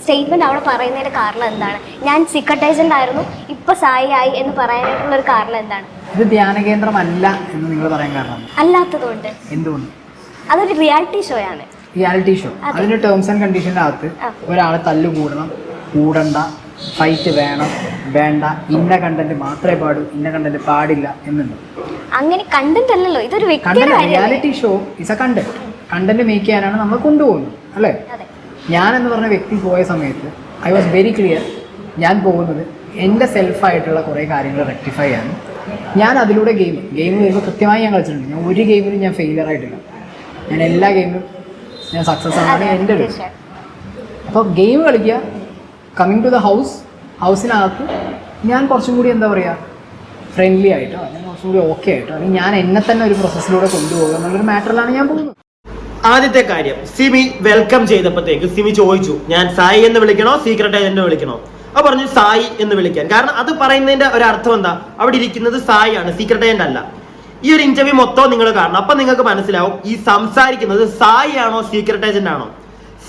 സ്റ്റേറ്റ്മെന്റ് അവിടെ പറയുന്നതിന്റെ കാരണം എന്താണ്? ഞാൻ സീക്രട്ട് ഏജന്റ് ആയിരുന്നു, ഇപ്പൊ സായി ആയി എന്ന് പറയാനായിട്ടുള്ള ഒരു കാരണം എന്താണ്? ഇത് ധ്യാന കേന്ദ്രമല്ല എന്ന് നിങ്ങൾ പറയാൻ കാരണം അല്ലാത്തതുകൊണ്ട്. എന്തുകൊണ്ട്? അതൊരു റിയാലിറ്റി ഷോ ആണ്. റിയാലിറ്റി ഷോ, അതിന്റെ ടേംസ് ആൻഡ് കണ്ടീഷൻ്റെ അകത്ത് ഒരാളെ തല്ലു കൂടണം, കൂടണ്ട, ഫൈറ്റ് വേണം, വേണ്ട, ഇന്ന കണ്ടന്റ് മാത്രമേ പാടൂ, ഇന്ന കണ്ടന്റ് പാടില്ല എന്നുണ്ട്. അങ്ങനെ കണ്ടന്റ് അല്ലല്ലോ, ഇതൊരു reality show is A content. Content make ചെയ്യാനാണ് നമ്മൾ കൊണ്ടുപോകുന്നത്, അല്ലേ? ഞാൻ എന്ന് പറഞ്ഞ വ്യക്തി പോയ സമയത്ത് ഐ വാസ് വെരി ക്ലിയർ. ഞാൻ പോകുന്നത് എൻ്റെ സെൽഫായിട്ടുള്ള കുറേ കാര്യങ്ങൾ റെക്ടിഫൈ ചെയ്യാനും, ഞാൻ അതിലൂടെ ഗെയിം വരുമ്പോൾ കൃത്യമായി ഞാൻ കളിച്ചിട്ടുണ്ട്. ഞാൻ ഒരു ഗെയിമിലും ഞാൻ ഫെയിലിയർ ആയിട്ടില്ല. ഞാൻ എല്ലാ ഗെയിമിലും ഞാൻ സക്സസ് ആണ് എൻ്റെ ഒരു. അപ്പോൾ ഗെയിം കളിക്കുക, കമ്മിങ് ടു ദ ഹൗസിനകത്ത് ഞാൻ കുറച്ചും കൂടി എന്താ പറയുക ഫ്രണ്ട്ലി ആയിട്ടോ അല്ലെങ്കിൽ കുറച്ചും കൂടി ഓക്കെ ആയിട്ടോ അല്ലെങ്കിൽ ഞാൻ എന്നെ തന്നെ ഒരു പ്രോസസ്സിലൂടെ കൊണ്ടുപോകുക എന്നുള്ളൊരു മാറ്ററിലാണ് ഞാൻ പോകുന്നത്. ആദ്യത്തെ കാര്യം, സിമി വെൽക്കം ചെയ്തപ്പോഴത്തേക്ക് സിമി ചോദിച്ചു ഞാൻ സായി എന്ന് വിളിക്കണോ സീക്രട്ട് ഏജന്റ് വിളിക്കണോ? അപ്പൊ പറഞ്ഞു സായി എന്ന് വിളിക്കാൻ. കാരണം അത് പറയുന്നതിന്റെ ഒരു അർത്ഥം എന്താ, അവിടെ ഇരിക്കുന്നത് സായി ആണ്, സീക്രട്ട് ഏജന്റ് അല്ല. ഈ ഒരു ഇന്റർവ്യൂ മൊത്തം നിങ്ങൾ കാണണം, അപ്പൊ നിങ്ങൾക്ക് മനസ്സിലാവും ഈ സംസാരിക്കുന്നത് സായി ആണോ സീക്രട്ട് ഏജന്റ് ആണോ.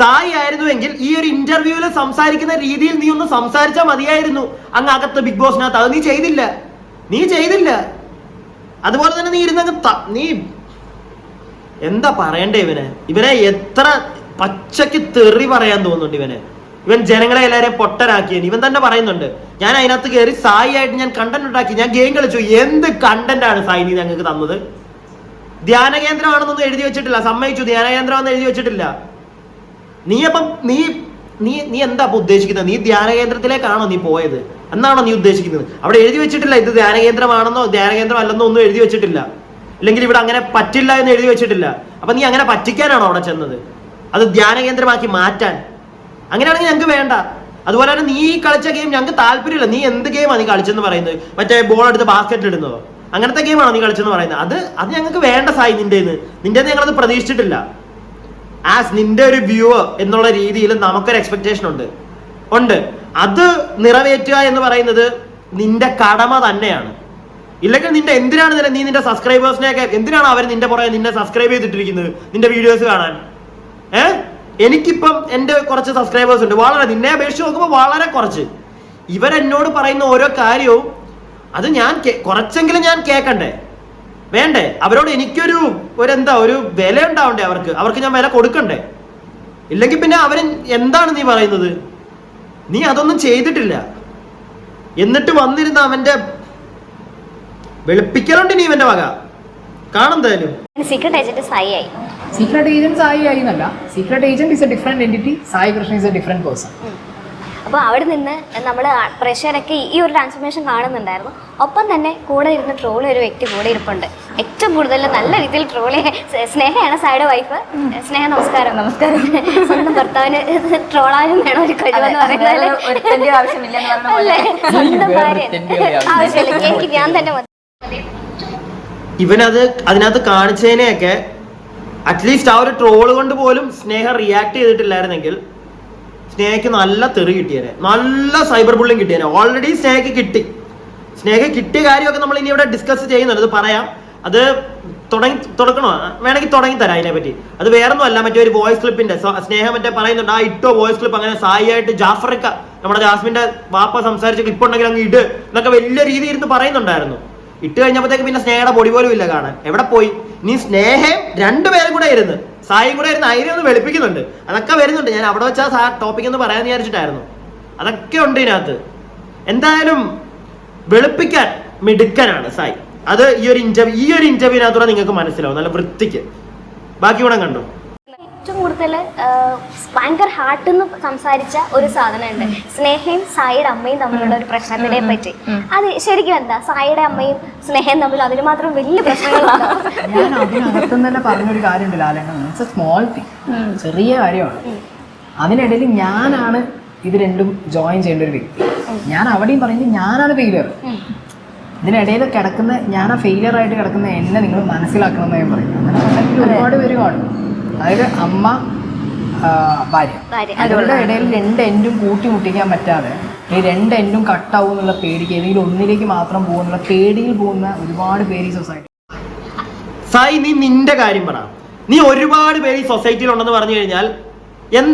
സായി ആയിരുന്നുവെങ്കിൽ ഈ ഒരു ഇന്റർവ്യൂവിൽ സംസാരിക്കുന്ന രീതിയിൽ നീ ഒന്ന് സംസാരിച്ചാൽ മതിയായിരുന്നു അങ്ങ് അകത്ത് ബിഗ് ബോസിനകത്ത്. അത് നീ ചെയ്തില്ല. അതുപോലെ തന്നെ നീ ഇരുന്നങ്ങ് നീ എന്താ പറയണ്ടേ ഇവനെ എത്ര പച്ചക്ക് തെറി പറയാൻ തോന്നുന്നുണ്ട് ഇവൻ ജനങ്ങളെ എല്ലാവരെയും പൊട്ടനാക്കിയാണ്. ഇവൻ തന്നെ പറയുന്നുണ്ട് ഞാൻ അതിനകത്ത് കയറി സായി ആയിട്ട് ഞാൻ കണ്ടന്റ് ഉണ്ടാക്കി, ഞാൻ ഗെയിം കളിച്ചു. എന്ത് കണ്ടന്റ് ആണ് സായി നീ ഞങ്ങൾക്ക് തന്നത്? ധ്യാന കേന്ദ്രമാണെന്നൊന്നും എഴുതി വെച്ചിട്ടില്ല, സമ്മതിച്ചു, ധ്യാന കേന്ദ്രമാണെന്ന് എഴുതി വെച്ചിട്ടില്ല. നീ അപ്പം നീ എന്താ അപ്പൊ ഉദ്ദേശിക്കുന്നത്? നീ ധ്യാന കേന്ദ്രത്തിലേക്കാണോ നീ പോയത് എന്നാണോ നീ ഉദ്ദേശിക്കുന്നത്? അവിടെ എഴുതി വെച്ചിട്ടില്ല ഇത് ധ്യാന കേന്ദ്രമാണെന്നോ ധ്യാന കേന്ദ്രം അല്ലെന്നോ ഒന്നും എഴുതി വെച്ചിട്ടില്ല. അല്ലെങ്കിൽ ഇവിടെ അങ്ങനെ പറ്റില്ല എന്ന് എഴുതി വെച്ചിട്ടില്ല. അപ്പൊ നീ അങ്ങനെ പറ്റിക്കാനാണോ അവിടെ ചെന്നത്? അത് ധ്യാന കേന്ദ്രമാക്കി മാറ്റാൻ? അങ്ങനെയാണെങ്കിൽ ഞങ്ങൾക്ക് വേണ്ട. അതുപോലെ തന്നെ നീ കളിച്ച ഗെയിം ഞങ്ങൾക്ക് താല്പര്യമില്ല. നീ എന്ത് ഗെയിമാണ് നീ കളിച്ചെന്ന് പറയുന്നത്? മറ്റേ ബോൾ എടുത്ത് ബാസ്കറ്റിൽ ഇടുന്നതോ അങ്ങനത്തെ ഗെയിമാണോ നീ കളിച്ചെന്ന് പറയുന്നത്? അത് ഞങ്ങൾക്ക് വേണ്ട സായി. നിന്റേന്ന് ഞങ്ങളത് പ്രതീക്ഷിച്ചിട്ടില്ല. ആസ് നിന്റെ ഒരു വ്യൂവർ എന്നുള്ള രീതിയിൽ നമുക്കൊരു എക്സ്പെക്ടേഷൻ ഉണ്ട്. അത് നിറവേറ്റുക എന്ന് പറയുന്നത് നിന്റെ കടമ തന്നെയാണ്. ഇല്ലെങ്കിൽ നീ നിന്റെ സബ്സ്ക്രൈബേഴ്സിനെയൊക്കെ എന്തിനാണ് അവർ നിന്റെ പുറകെ നിന്നെ സബ്സ്ക്രൈബ് ചെയ്തിട്ടിരിക്കുന്നത് നിന്റെ വീഡിയോസ് കാണാൻ? എനിക്കിപ്പം എൻ്റെ കുറച്ച് സബ്സ്ക്രൈബേഴ്സ് ഉണ്ട്, വളരെ നിന്നെ അപേക്ഷിച്ച് നോക്കുമ്പോൾ വളരെ കുറച്ച്. ഇവരെന്നോട് പറയുന്ന ഓരോ കാര്യവും അത് ഞാൻ കുറച്ചെങ്കിലും ഞാൻ കേൾക്കണ്ടേ? വേണ്ടേ? അവരോട് എനിക്കൊരു ഒരു വില ഉണ്ടാവണ്ടേ? അവർക്ക് ഞാൻ വില കൊടുക്കണ്ടേ? ഇല്ലെങ്കിൽ പിന്നെ എന്താണ് നീ പറയുന്നത്? നീ അതൊന്നും ചെയ്തിട്ടില്ല. എന്നിട്ട് വന്നിരുന്ന അവന്റെ വെളുപ്പിക്കലുണ്ട് നീ ഇവന്റെ വക കാണുന്നതായാലും. സീക്രട്ട് ഏജന്റ് സായി ആയി. സീക്രട്ട് ഏജന്റ് സായി ആയി എന്നല്ല, secret agent is A different entity, Sai Krishna is A different person. അപ്പോൾ അവിടെ നിന്ന് നമ്മൾ പ്രേക്ഷകരൊക്കെ ഈ ഒരു ട്രാൻസ്ഫോർമേഷൻ കാണുന്നുണ്ടായിരുന്നു. ഒപ്പം തന്നെ കൂടെ ഇരുന്ന് ട്രോൾ ഒരു വ്യക്തി കൂടെ ഇരിപ്പുണ്ട്. ഏറ്റവും കൂടുതൽ നല്ല രീതിയിൽ ട്രോൾ സ്നേഹയാണ് സായിയുടെ വൈഫ്. സ്നേഹ നമസ്കാരം. നമസ്കാരം. സ്വന്തം ഭർത്താവിന് ട്രോളാനും വേണം ഒരു കഴിവെന്ന് പറയുന്നത്. ആവശ്യമില്ല. സ്വന്തം ഭാര്യ ആവശ്യമില്ല, എനിക്ക് ഞാൻ തന്നെ മതി. ഇവനത് അതിനകത്ത് കാണിച്ചതിനെയൊക്കെ അറ്റ്ലീസ്റ്റ് ആ ഒരു ട്രോള് കൊണ്ട് പോലും സ്നേഹ റിയാക്ട് ചെയ്തിട്ടില്ലായിരുന്നെങ്കിൽ സ്നേഹയ്ക്ക് നല്ല തെറി കിട്ടിയേനെ, നല്ല സൈബർ ബുള്ളിങ് കിട്ടിയേനെ. ഓൾറെഡി സ്നേഹയ്ക്ക് കിട്ടിയ കാര്യമൊക്കെ നമ്മൾ ഇനി ഇവിടെ ഡിസ്കസ് ചെയ്യുന്നുണ്ട്. അത് പറയാം. അത് തുടങ്ങണോ? വേണമെങ്കിൽ തുടങ്ങി തരാം അതിനെപ്പറ്റി. അത് വേറൊന്നും അല്ല, മറ്റേ ഒരു വോയിസ് ക്ലിപ്പിന്റെ സ്നേഹം മറ്റേ പറയുന്നുണ്ട്, ആ ഇട്ടോ വോയിസ് ക്ലിപ്പ് അങ്ങനെ സായി ആയിട്ട് ജാഫറിക്ക നമ്മുടെ ജാസ്മിന്റെ വാപ്പ സംസാരിച്ച ക്ലിപ്പ് ഉണ്ടെങ്കിൽ അങ്ങ് ഇട് എന്നൊക്കെ വലിയ രീതിയിൽ ഇരുന്ന് പറയുന്നുണ്ടായിരുന്നു. ഇട്ട് കഴിഞ്ഞപ്പോഴത്തേക്ക് പിന്നെ സ്നേഹയുടെ പൊടി പോലും ഇല്ല കാണാൻ. എവിടെ പോയി? നീ സ്നേഹം രണ്ടുപേരും കൂടെ ഇരുന്ന് സായി കൂടെ ഇരുന്ന് അതിനെ ഒന്ന് വെളുപ്പിക്കുന്നുണ്ട്. അതൊക്കെ വരുന്നുണ്ട്. ഞാൻ അവിടെ വെച്ചാൽ ടോപ്പിക് എന്ന് പറയാൻ വിചാരിച്ചിട്ടായിരുന്നു. അതൊക്കെ ഉണ്ട് ഇതിനകത്ത്. എന്തായാലും വെളുപ്പിക്കാൻ മിടുക്കനാണ് സായി. അത് ഈ ഒരു ഇന്റർവ്യൂവിനകത്തൂടെ നിങ്ങൾക്ക് മനസ്സിലാവും നല്ല വൃത്തിക്ക്. ബാക്കി കൂടെ കണ്ടോ? ഏറ്റവും കൂടുതൽ ഭയങ്കര ഹാർട്ടിൽ നിന്ന് സംസാരിച്ച ഒരു സാധനമുണ്ട്, സ്നേഹയും സായിയുടെ അമ്മയും തമ്മിലുള്ള ഒരു പ്രശ്നത്തിനെ പറ്റി. അത് ശരിക്കും എന്താ സായിയുടെ അമ്മയും സ്നേഹയും തമ്മിൽ അതിന് മാത്രം വലിയ പ്രശ്നങ്ങളുണ്ടോ? ഞാൻ അതിനകത്തും തന്നെ പറഞ്ഞൊരു കാര്യമുണ്ട് ലാലേട്ടൻ, ഇറ്റ്സ് എ സ്മോൾ തിങ്, ചെറിയ കാര്യമാണ്. അതിനിടയിൽ ഞാനാണ് ഇത് രണ്ടും ജോയിൻ ചെയ്യേണ്ട ഒരു വ്യക്തി. ഞാൻ അവിടെയും പറയുന്നത് ഞാനാണ് ഫെയിലിയർ. ഇതിനിടയിൽ കിടക്കുന്ന ഞാൻ ആ ഫെയിലിയർ ആയിട്ട് കിടക്കുന്ന എന്നെ നിങ്ങൾ മനസ്സിലാക്കണമെന്ന് ഞാൻ പറയും. അങ്ങനെ ഒരുപാട് പേര് കാണും. അതായത് അമ്മ ഭാര്യ, അതുകൊണ്ട് ഇടയിൽ രണ്ട് എൻഡും കൂട്ടിമുട്ടിക്കാൻ പറ്റാതെ ഈ രണ്ട് എൻഡും കട്ടാവും എന്നുള്ള പേടിക്ക് ഏതെങ്കിലും ഒന്നിലേക്ക് മാത്രം പോകുന്നുള്ള പേടിയിൽ പോകുന്ന ഒരുപാട് പേര് ഈ സൊസൈറ്റി. സായി, നീ നിന്റെ കാര്യം പറ. നീ ഒരുപാട് പേര് ഈ സൊസൈറ്റിയിൽ ഉണ്ടെന്ന് പറഞ്ഞു കഴിഞ്ഞാൽ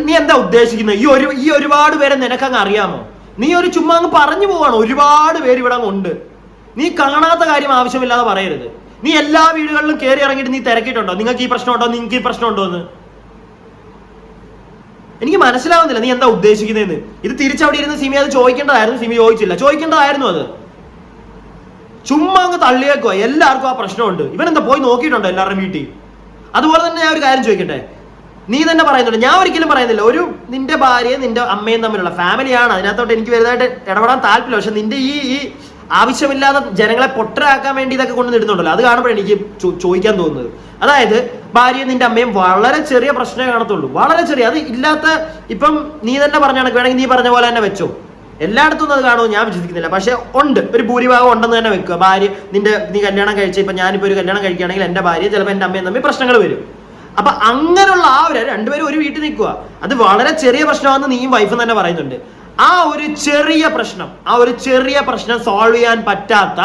നീ എന്താ ഉദ്ദേശിക്കുന്നത്? ഈ ഒരുപാട് പേരെ നിനക്കങ്ങ് അറിയാമോ? നീ ഒരു ചുമ്മാ അങ്ങ് പറഞ്ഞു പോവാണ്. ഒരുപാട് പേര് ഇവിടെ ഉണ്ട്. നീ കാണാത്ത കാര്യം ആവശ്യമില്ലാതെ പറയരുത്. നീ എല്ലാ വീടുകളിലും കയറി ഇറങ്ങിയിട്ട് നീ തിരക്കിയിട്ടുണ്ടോ? നിങ്ങൾക്ക് ഈ പ്രശ്നമുണ്ടോ, നിങ്ങൾക്ക് ഈ പ്രശ്നമുണ്ടോ എന്ന് എനിക്ക് മനസ്സിലാവുന്നില്ല. നീ എന്താ ഉദ്ദേശിക്കുന്നതെന്ന്. ഇത് തിരിച്ചവിടെ ഇരുന്ന് സിമി അത് ചോദിക്കേണ്ടതായിരുന്നു. സിമി ചോദിക്കേണ്ടതായിരുന്നു. അത് ചുമ്മാ അങ്ങ് തള്ളിയേക്കോ. എല്ലാവർക്കും ആ പ്രശ്നമുണ്ട്. ഇവനെന്താ പോയി നോക്കിയിട്ടുണ്ടോ എല്ലാവരുടെയും വീട്ടിൽ? അതുപോലെ തന്നെ ഞാൻ ഒരു കാര്യം ചോദിക്കട്ടെ. നീ തന്നെ പറയുന്നുണ്ട്, ഞാൻ ഒരിക്കലും പറയുന്നില്ല, ഒരു നിന്റെ ഭാര്യയും നിന്റെ അമ്മയും തമ്മിലുള്ള ഫാമിലിയാണ്. അതിനകത്തോട്ട് എനിക്ക് വലുതായിട്ട് ഇടപെടാൻ താല്പര്യമില്ല. പക്ഷെ നിന്റെ ഈ ആവശ്യമില്ലാതെ ജനങ്ങളെ പൊട്ടരാക്കാൻ വേണ്ടി ഇതൊക്കെ കൊണ്ടുവന്നിടുന്നുണ്ടല്ലോ, അത് കാണുമ്പോഴാണ് എനിക്ക് ചോദിക്കാൻ തോന്നുന്നത്. അതായത് ഭാര്യയും നിന്റെ അമ്മയും വളരെ ചെറിയ പ്രശ്നമേ കാണത്തുള്ളൂ, വളരെ ചെറിയ. അത് ഇല്ലാത്ത ഇപ്പം നീ തന്നെ പറഞ്ഞാണ്, വേണമെങ്കിൽ നീ പറഞ്ഞ പോലെ തന്നെ വെച്ചോ. എല്ലായിടത്തും അത് കാണുമോ ഞാൻ വിശ്വസിക്കുന്നില്ല. പക്ഷെ ഉണ്ട്, ഒരു ഭൂരിഭാഗം ഉണ്ടെന്ന് തന്നെ വെക്കുക. ഭാര്യ നീ കല്യാണം കഴിച്ച, ഇപ്പൊ ഞാനിപ്പോ ഒരു കല്യാണം കഴിക്കുകയാണെങ്കിൽ എന്റെ ഭാര്യ ചിലപ്പോൾ എന്റെ അമ്മയും തമ്മിൽ പ്രശ്നങ്ങൾ വരും. അപ്പൊ അങ്ങനെയുള്ള രണ്ടുപേരും ഒരു വീട്ടിൽ നിൽക്കുക. അത് വളരെ ചെറിയ പ്രശ്നമാണെന്ന് നീയും വൈഫും തന്നെ പറയുന്നുണ്ട്. ആ ഒരു ചെറിയ പ്രശ്നം സോൾവ് ചെയ്യാൻ പറ്റാത്ത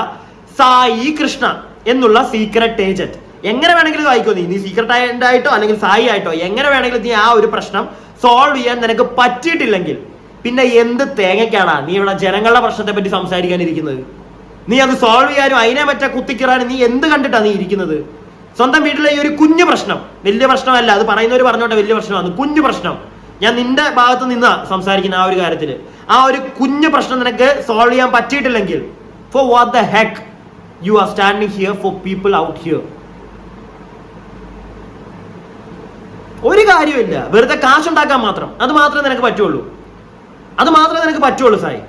സായി കൃഷ്ണ എന്നുള്ള സീക്രട്ട് ഏജന്റ്, എങ്ങനെ വേണമെങ്കിലും വായിക്കോ. നീ സീക്രട്ട് ഏജന്റ് ആയിട്ടോ അല്ലെങ്കിൽ സായി ആയിട്ടോ എങ്ങനെ വേണമെങ്കിലും നീ ആ ഒരു പ്രശ്നം സോൾവ് ചെയ്യാൻ നിനക്ക് പറ്റിയിട്ടില്ലെങ്കിൽ പിന്നെ എന്ത് തേങ്ങയ്ക്കാണ് നീ ഇവിടെ ജനങ്ങളുടെ പ്രശ്നത്തെ പറ്റി സംസാരിക്കാനിരിക്കുന്നത്? നീ അത് സോൾവ് ചെയ്യാനും അതിനെ മറ്റേ കുത്തിക്കിറാനും നീ എന്ത് കണ്ടിട്ടാണ് നീ ഇരിക്കുന്നത്? സ്വന്തം വീട്ടിലെ ഈ ഒരു കുഞ്ഞു പ്രശ്നം, വലിയ പ്രശ്നമല്ല, അത് പറയുന്നവർ പറഞ്ഞോട്ടെ വലിയ പ്രശ്നമാണ്, കുഞ്ഞു പ്രശ്നം. ഞാൻ നിന്റെ ഭാഗത്ത് നിന്നാ സംസാരിക്കുന്ന ആ ഒരു കാര്യത്തിൽ. ആ ഒരു കുഞ്ഞു പ്രശ്നം നിനക്ക് സോൾവ് ചെയ്യാൻ പറ്റിയിട്ടില്ലെങ്കിൽ for what the heck you are standing here for people out here? ഒരു കാര്യമില്ല, വെറുതെ കാശുണ്ടാക്കാൻ മാത്രം. അത് മാത്രമേ നിനക്ക് പറ്റുള്ളൂ സായി.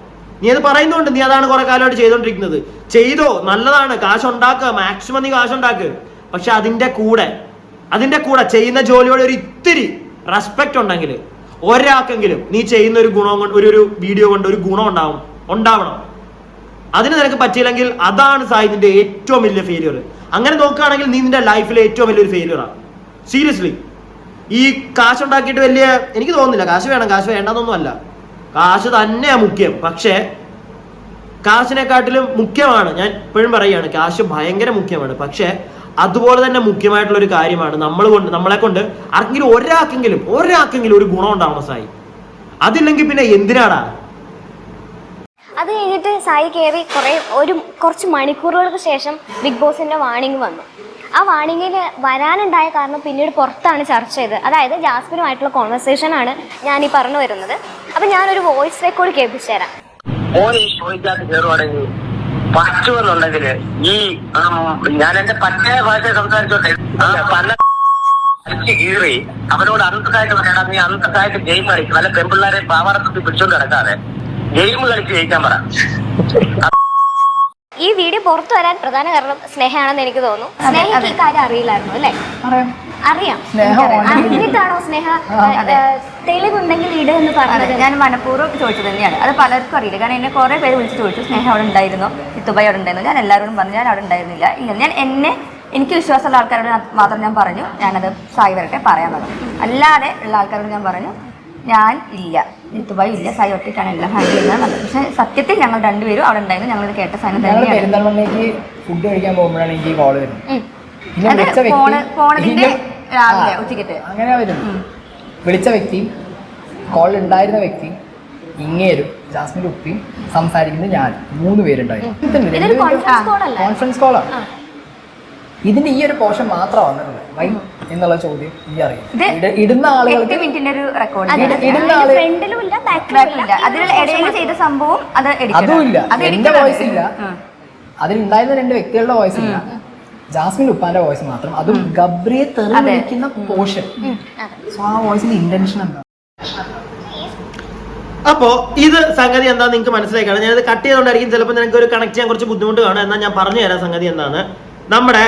നീ അത് പറയുന്നുണ്ട്, നീ അതാണ് കുറെ കാലമായിട്ട് ചെയ്തോണ്ടിരിക്കുന്നത്. ചെയ്തോ, നല്ലതാണ്, കാശുണ്ടാക്കുക, മാക്സിമം നീ കാശുണ്ടാക്കുക. പക്ഷെ അതിന്റെ കൂടെ ചെയ്യുന്ന ജോലിയോട് ഒരു ഇത്തിരി റെസ്പെക്ട് ഉണ്ടെങ്കിൽ ഒരാൾക്കെങ്കിലും നീ ചെയ്യുന്ന ഒരു ഗുണം കൊണ്ട് ഒരു വീഡിയോ കൊണ്ട് ഒരു ഗുണം ഉണ്ടാവണം. അതിന് നിനക്ക് പറ്റിയില്ലെങ്കിൽ അതാണ് സായി നിന്റെ ഏറ്റവും വലിയ ഫെയിലിയർ. അങ്ങനെ നോക്കുകയാണെങ്കിൽ നീ നിന്റെ ലൈഫിലെ ഏറ്റവും വലിയൊരു ഫെയിലിയറാണ്. സീരിയസ്ലി. ഈ കാശുണ്ടാക്കിയിട്ട് എനിക്ക് തോന്നുന്നില്ല കാശ് വേണ്ടെന്നൊന്നും അല്ല, കാശ് തന്നെയാ മുഖ്യം. പക്ഷേ കാശിനെക്കാട്ടിലും മുഖ്യമാണ്, ഞാൻ ഇപ്പോഴും പറയുകയാണ്, കാശ് ഭയങ്കര മുഖ്യമാണ്. പക്ഷേ അതുപോലെ തന്നെ മുഖ്യമായിട്ടുള്ള ഒരു കാര്യമാണ് നമ്മളെ കൊണ്ട് ആർക്കെങ്കിലും ഒരാൾക്കെങ്കിലും ഒരു ഗുണം ഉണ്ടാവണം സായി. അതില്ലെങ്കിൽ പിന്നെ എന്തിനാടാ? അത് കഴിഞ്ഞിട്ട് സായി കയറി കുറച്ച് മണിക്കൂറുകൾക്ക് ശേഷം ബിഗ് ബോസിന്റെ വാണിംഗ് വന്നു. ആ വാണിങ്ങിൽ വരാനുണ്ടായ കാരണം പിന്നീട് പുറത്താണ് ചർച്ച ചെയ്തത്. അതായത് ജാസ്മിനുമായിട്ടുള്ള കോൺവെർസേഷൻ ആണ് ഞാൻ ഈ പറഞ്ഞു വരുന്നത്. അപ്പൊ ഞാനൊരു വോയിസ് റെക്കോർഡ് കേൾപ്പിച്ചു തരാം. പറ്റുമെന്നുണ്ടെങ്കിൽ ഈ ഞാൻ എന്റെ പറ്റയ ഭാഷ സംസാരിച്ചോട്ടെ. കീറി അവനോട് അന്തസ്സായിട്ട് പറയണം, നീ അന്തസ്സായിട്ട് ഗെയിം കളിക്കും, വല്ല പെൺപിള്ളേരെ പാവാടത്തി പിടിച്ചോണ്ട് കിടക്കാതെ ഗെയിം കളിച്ച് ജയിക്കാൻ പറ. ഈ വീഡിയോ പുറത്തു വരാൻ പ്രധാന കാരണം സ്നേഹയാണെന്ന് എനിക്ക് തോന്നുന്നു. സ്നേഹയ്ക്ക് ഈ കാര്യം അറിയില്ലായിരുന്നു അല്ലേ? അറിയാം. എന്നിട്ടാണോ സ്നേഹ തെളിവുണ്ടെങ്കിൽ ഇട എന്ന് പറഞ്ഞത്? ഞാൻ മനഃപൂർവ്വം ചോദിച്ചത് തന്നെയാണ്. അത് പലർക്കും അറിയില്ല. കാരണം എന്നെ കുറേ പേര് വിളിച്ച് ചോദിച്ചു, സ്നേഹ അവിടെ ഉണ്ടായിരുന്നു, ഇത്തുബായി അവിടെ ഉണ്ടായിരുന്നു. ഞാൻ എല്ലാവരോടും പറഞ്ഞു ഞാൻ അവിടെ ഉണ്ടായിരുന്നില്ല. ഇല്ല, ഞാൻ എനിക്ക് വിശ്വാസമുള്ള ആൾക്കാരോട് മാത്രം ഞാൻ പറഞ്ഞു ഞാനത് സായി വരട്ടെ പറയാൻ പറഞ്ഞു. അല്ലാതെ ഉള്ള ആൾക്കാരോട് ഞാൻ പറഞ്ഞു ഞാൻ ഇല്ല, ഇത്തുബായി ഇല്ല, സായി ഒറ്റയ്ക്കാണ് എല്ലാം ഹാൻഡിൽ ചെയ്യുന്നത്. പക്ഷെ സത്യത്തിൽ ഞങ്ങൾ രണ്ടുപേരും അവിടെ ഉണ്ടായിരുന്നു. ഞങ്ങളിത് കേട്ട സാധനം തന്നെയാണ്. പെരിന്തൽമണ്ണയ്ക്ക് ഫുഡ് കഴിക്കാൻ പോകുമ്പോഴാണ് എനിക്ക് കോള് വരുന്നത്. അത് പോണതിന്റെ രാവിലെ ഉച്ചയ്ക്കിട്ട് അങ്ങനെ വരുന്നു. വിളിച്ച വ്യക്തിയും കോളിൽ ഉണ്ടായിരുന്ന വ്യക്തിയും ഇങ്ങേരും ജാസ്മിന്റെ ഉപ്പിയും സംസാരിക്കുന്നത് ഞാൻ 3 പേരുണ്ടായിരുന്നു. കോൺഫറൻസ് കോളാണ്. ഇതിന്റെ ഈ ഒരു പോർഷൻ മാത്രമാണ് വന്നിട്ടുള്ളത്. വൈ എന്നുള്ള ചോദ്യം എനിക്ക് അറിയാം. ഇടുന്ന ആളുകൾക്ക് ഇടുന്ന ആളുകൾ അതിലുള്ള ഇടയിൽ ചെയ്ത സംഭവം അത് അതുമില്ല, എന്റെ വോയിസ് ഇല്ല. അതിലുണ്ടായിരുന്ന 2 വ്യക്തികളുടെ വോയിസ് ഇല്ല, ജാസ്മിൻ ഉപ്പാന്റെ വോയിസ് മാത്രം. അതും ഗബ്രിയെ തെറിക്കുന്ന പോർഷൻ. സോ ആ വോയിസിന്റെ ഇന്റൻഷൻ എന്താ? അപ്പോ ഇത് സംഗതി എന്താ നിങ്ങൾക്ക് മനസ്സിലാക്കാണ്. ഞാനിത് കട്ട് ചെയ്തുകൊണ്ടായിരിക്കും ചിലപ്പോൾ നിങ്ങൾക്ക് ഒരു കണക്ട് ചെയ്യാൻ കുറച്ച് ബുദ്ധിമുട്ട് കാണും. എന്നാൽ ഞാൻ പറഞ്ഞു തരാം സംഗതി എന്താണ്. നമ്മുടെ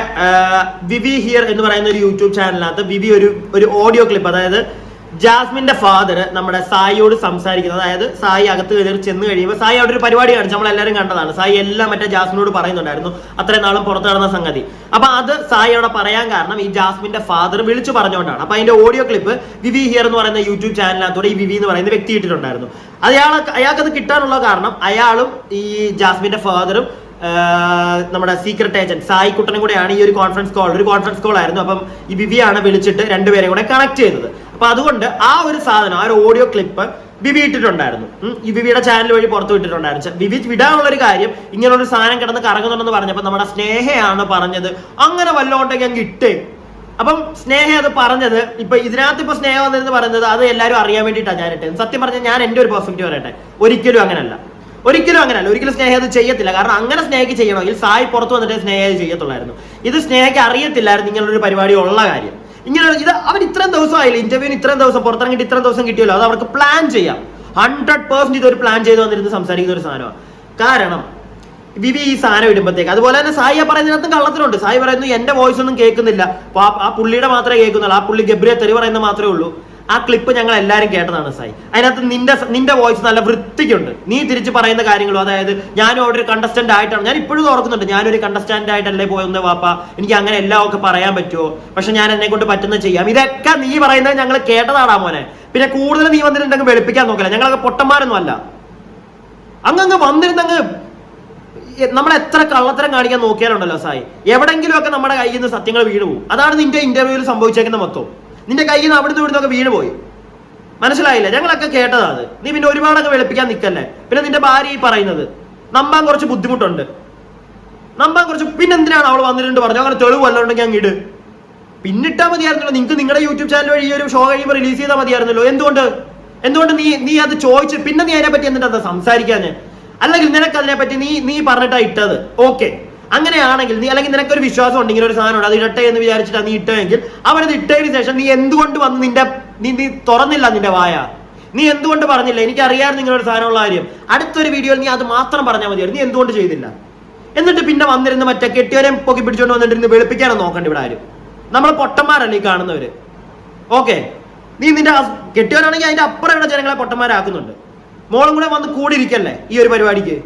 വിവി ഹിയർ എന്ന് പറയുന്ന ഒരു യൂട്യൂബ് ചാനലിനകത്ത് വിവി ഒരു ഓഡിയോ ക്ലിപ്പ്, അതായത് ജാസ്മിന്റെ ഫാദർ നമ്മുടെ സായിയോട് സംസാരിക്കുന്നത്, അതായത് സായി അകത്ത് കയറി ചെന്ന് കഴിയുമ്പോൾ സായി അവിടെ ഒരു പരിപാടി കാണിച്ചു, നമ്മളെല്ലാവരും കണ്ടതാണ്. സായി എല്ലാം മറ്റേ ജാസ്മിനോട് പറയുന്നുണ്ടായിരുന്നു, അത്രയും നാളും പുറത്തു നടന്ന സംഗതി. അപ്പൊ അത് സായി അവിടെ പറയാൻ കാരണം ഈ ജാസ്മിന്റെ ഫാദർ വിളിച്ചു പറഞ്ഞുകൊണ്ടാണ്. അപ്പൊ അതിന്റെ ഓഡിയോ ക്ലിപ്പ് വിവി ഹിയർ എന്ന് പറയുന്ന യൂട്യൂബ് ചാനലിനകത്തൂടെ ഈ വിവി എന്ന് പറയുന്ന വ്യക്തി ഇട്ടിട്ടുണ്ടായിരുന്നു. അയാൾക്കത് കിട്ടാനുള്ള കാരണം അയാളും ഈ ജാസ്മിന്റെ ഫാദറും നമ്മുടെ സീക്രട്ട് ഏജന്റ് സായി കുട്ടനും കൂടെയാണ് ഈ ഒരു കോൺഫറൻസ് കോൾ ആയിരുന്നു. അപ്പം ഈ വിവിയാണ് വിളിച്ചിട്ട് 2 പേരെയും കൂടെ കണക്ട് ചെയ്തത്. അപ്പൊ അതുകൊണ്ട് ആ ഒരു സാധനം, ആ ഒരു ഓഡിയോ ക്ലിപ്പ് വിവി ഇട്ടിട്ടുണ്ടായിരുന്നു. ഈ വിവിയുടെ ചാനൽ വഴി പുറത്തു വിട്ടിട്ടുണ്ടായിരുന്നു. വിവി വിടാനുള്ള ഒരു കാര്യം, ഇങ്ങനൊരു സാധനം കിടന്ന് കറങ്ങുന്നുണ്ടെന്ന് പറഞ്ഞപ്പോൾ നമ്മുടെ സ്നേഹയാണ് പറഞ്ഞത് അങ്ങനെ വല്ലോണ്ടെങ്കിൽ അങ്ങ് ഇട്ടേ. അപ്പം സ്നേഹ അത് പറഞ്ഞത്, ഇപ്പൊ ഇതിനകത്ത് ഇപ്പൊ സ്നേഹം വന്നിരുന്ന് പറയുന്നത് അത് എല്ലാവരും അറിയാൻ വേണ്ടിയിട്ടാണ് ഞാൻ ഇട്ടത്. സത്യം പറഞ്ഞാൽ ഞാൻ എൻ്റെ ഒരു പെർസ്പെക്റ്റീവ് പറയട്ടെ, ഒരിക്കലും അങ്ങനല്ല. ഒരിക്കലും സ്നേഹ അത് ചെയ്യത്തില്ല. കാരണം അങ്ങനെ സ്നേഹയ്ക്ക് ചെയ്യണമെങ്കിൽ സായി പുറത്ത് വന്നിട്ട് സ്നേഹ അത് ചെയ്യത്തുള്ളായിരുന്നു. ഇത് സ്നേഹയ്ക്ക് അറിയത്തില്ലായിരുന്നു ഇങ്ങനൊരു പരിപാടി ഉള്ള കാര്യം. ഇങ്ങനെ ഇത് അവർ ഇത്രയും ദിവസം ആയില്ല, ഇന്റർവ്യൂവിന് ഇത്രയും ദിവസം പുറത്തിറങ്ങിയിട്ട് ഇത്രയും ദിവസം കിട്ടിയല്ലോ, അത് അവർക്ക് പ്ലാൻ ചെയ്യാം. 100% ഇതൊരു പ്ലാൻ ചെയ്ത് വന്നിരുന്ന് സംസാരിക്കുന്ന ഒരു സാധനമാണ്. കാരണം വിവി ഈ സാധനം ഇടുമ്പോഴത്തേക്ക്, അതുപോലെ തന്നെ സായി പറയുന്നതിനകത്തും കള്ളത്തിലുണ്ട്. സായി പറയുന്നു എന്റെ വോയിസ് ഒന്നും കേൾക്കുന്നില്ല, ആ പുള്ളിയുടെ മാത്രമേ കേൾക്കുന്നുള്ളൂ, ആ പുള്ളി ഗബ്രിയെ തെറി പറയുന്നത് മാത്രമേ ഉള്ളൂ. ആ ക്ലിപ്പ് ഞങ്ങൾ എല്ലാവരും കേട്ടതാണ് സായി. അതിനകത്ത് നിന്റെ വോയിസ് നല്ല വൃത്തിക്കുണ്ട്. നീ തിരിച്ച് പറയുന്ന കാര്യങ്ങളും, അതായത് ഞാനും അവിടെ ഒരു കണ്ടസ്റ്റന്റ് ആയിട്ടാണ്, ഞാൻ ഇപ്പോഴും ഓർക്കുന്നുണ്ട്, ഞാനൊരു കണ്ടസ്റ്റന്റ് ആയിട്ടല്ലേ പോയെന്ന് വാപ്പ, എനിക്ക് അങ്ങനെ എല്ലാം ഒക്കെ പറയാൻ പറ്റുമോ, പക്ഷെ ഞാൻ എന്നെ കൊണ്ട് പറ്റുന്നത് ചെയ്യാം. ഇതൊക്കെ നീ പറയുന്നത് ഞങ്ങൾ കേട്ടതാടാ മോനെ. പിന്നെ കൂടുതൽ നീ വന്നിട്ടുണ്ടെങ്കിൽ വെളുപ്പിക്കാൻ നോക്കില്ല, ഞങ്ങളൊക്കെ പൊട്ടന്മാരൊന്നും അല്ല. അങ്ങ് വന്നിരുന്നങ്ങ് നമ്മൾ എത്ര കള്ളത്തരം കാണിക്കാൻ നോക്കിയാലുണ്ടല്ലോ സായി, എവിടെങ്കിലും ഒക്കെ നമ്മുടെ കയ്യിൽ നിന്ന് സത്യങ്ങൾ വീണു പോകും. അതാണ് നിന്റെ ഇന്റർവ്യൂവിൽ സംഭവിച്ചേക്കുന്ന മൊത്തം. നിന്റെ കയ്യിൽ നിന്ന് അവിടുന്ന് ഇവിടുന്നൊക്കെ വീണ് പോയി, മനസ്സിലായില്ല? ഞങ്ങളൊക്കെ കേട്ടതാ അത്. നീ പിന്നെ ഒരുപാടൊക്കെ വെളുപ്പിക്കാൻ നിൽക്കല്ലേ. പിന്നെ നിന്റെ ഭാര്യ ഈ പറയുന്നത് നമ്പാൻ കുറച്ച് ബുദ്ധിമുട്ടുണ്ട്, പിന്നെ എന്തിനാണ് അവൾ വന്നിട്ടുണ്ട് പറഞ്ഞു, അങ്ങനെ തെളിവ് വല്ലതുണ്ടെങ്കിൽ അങ്ങ് ഇട്. പിന്നിട്ടാ മതിയായിരുന്നല്ലോ. നിങ്ങൾക്ക് നിങ്ങളുടെ യൂട്യൂബ് ചാനൽ വഴി ഈ ഒരു ഷോ കഴിയുമ്പോൾ റിലീസ് ചെയ്താൽ മതിയായിരുന്നല്ലോ. എന്തുകൊണ്ട് നീ അത് ചോദിച്ച് പിന്നെ നീ അതിനെപ്പറ്റി എന്നിട്ട് സംസാരിക്കാഞ്ഞ്? അല്ലെങ്കിൽ നിനക്ക് അതിനെപ്പറ്റി നീ പറഞ്ഞിട്ടാ ഇട്ടത്, ഓക്കെ. അങ്ങനെയാണെങ്കിൽ നീ, അല്ലെങ്കിൽ നിനക്കൊരു വിശ്വാസം ഉണ്ട് ഇങ്ങനെ ഒരു സാധനം അത് ഇടട്ടെ എന്ന് വിചാരിച്ചിട്ടാണ് നീ ഇട്ടെങ്കിൽ, അവനത് ഇട്ടതിന് ശേഷം നീ എന്തുകൊണ്ട് വന്ന് നീ തുറന്നില്ല നിന്റെ വായ? നീ എന്തുകൊണ്ട് പറഞ്ഞില്ല? എനിക്കറിയാമായിരുന്നു ഇങ്ങനെ ഒരു സാധനമുള്ള കാര്യം. അടുത്തൊരു വീഡിയോയിൽ നീ അത് മാത്രം പറഞ്ഞാൽ മതിയായിരുന്നു. നീ എന്തുകൊണ്ട് ചെയ്തില്ല? എന്നിട്ട് പിന്നെ വന്നിരുന്ന് മറ്റേ കെട്ടിയവരെ പൊക്കി പിടിച്ചോണ്ട് വന്നിട്ട് വെളുപ്പിക്കാനോ നോക്കണ്ട ഇവിടെ ആരും. നമ്മൾ പൊട്ടന്മാരല്ലേ ഈ കാണുന്നവര്. ഓക്കെ, നീ നിന്റെ കെട്ടിയവനാണെങ്കിൽ അതിന്റെ അപ്പുറം ഇവിടെ ജനങ്ങളെ പൊട്ടന്മാരാക്കുന്നുണ്ട്. മോളും കൂടെ വന്ന് കൂടിയിരിക്കല്ലേ ഈ ഒരു പരിപാടിക്ക്.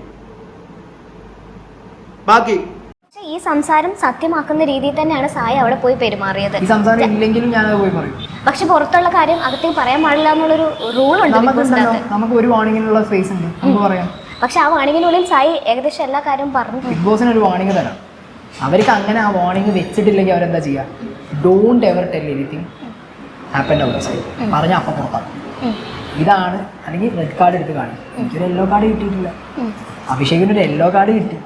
ബാക്കി ഈ സംസാരം സത്യമാക്കുന്ന രീതിയിൽ തന്നെയാണ് സായി അവിടെ പോയി പെരുമാറിയത്. ഈ സംസാരം ഇല്ലെങ്കിലും ഞാൻ പോയി പറയും. പക്ഷെ പുറത്തുള്ള കാര്യം അകത്തേക്ക് പറയാൻ പാടില്ല എന്നുള്ളൊരു റൂൾ ഉണ്ട്. നമുക്ക് ഒരു വാണിങ്ങിനുള്ള സ്പേസ് ഉണ്ട്, നമുക്ക് പറയാം. പക്ഷെ ആ വാണിങ്ങിനുള്ളിൽ സായി ഏകദേശം എല്ലാ കാര്യവും പറഞ്ഞു. ബിഗ് ബോസിന് ഒരു വാണിംഗ് തരാം. അവർക്ക് അങ്ങനെ ആ വാണിംഗ് വെച്ചിട്ടില്ലെങ്കിൽ അവരെന്താ ചെയ്യുക? Don't ever tell anything happen അവർ സൈഡ് പറഞ്ഞ അപ്പം പുറത്താണ്. ഇതാണ്. അല്ലെങ്കിൽ റെഡ് കാർഡ് എടുത്ത് കാണിക്കും. എനിക്കൊരു യെല്ലോ കാർഡ് കിട്ടിയിട്ടില്ല, അഭിഷേകിനൊരു യെല്ലോ കാർഡ് കിട്ടി,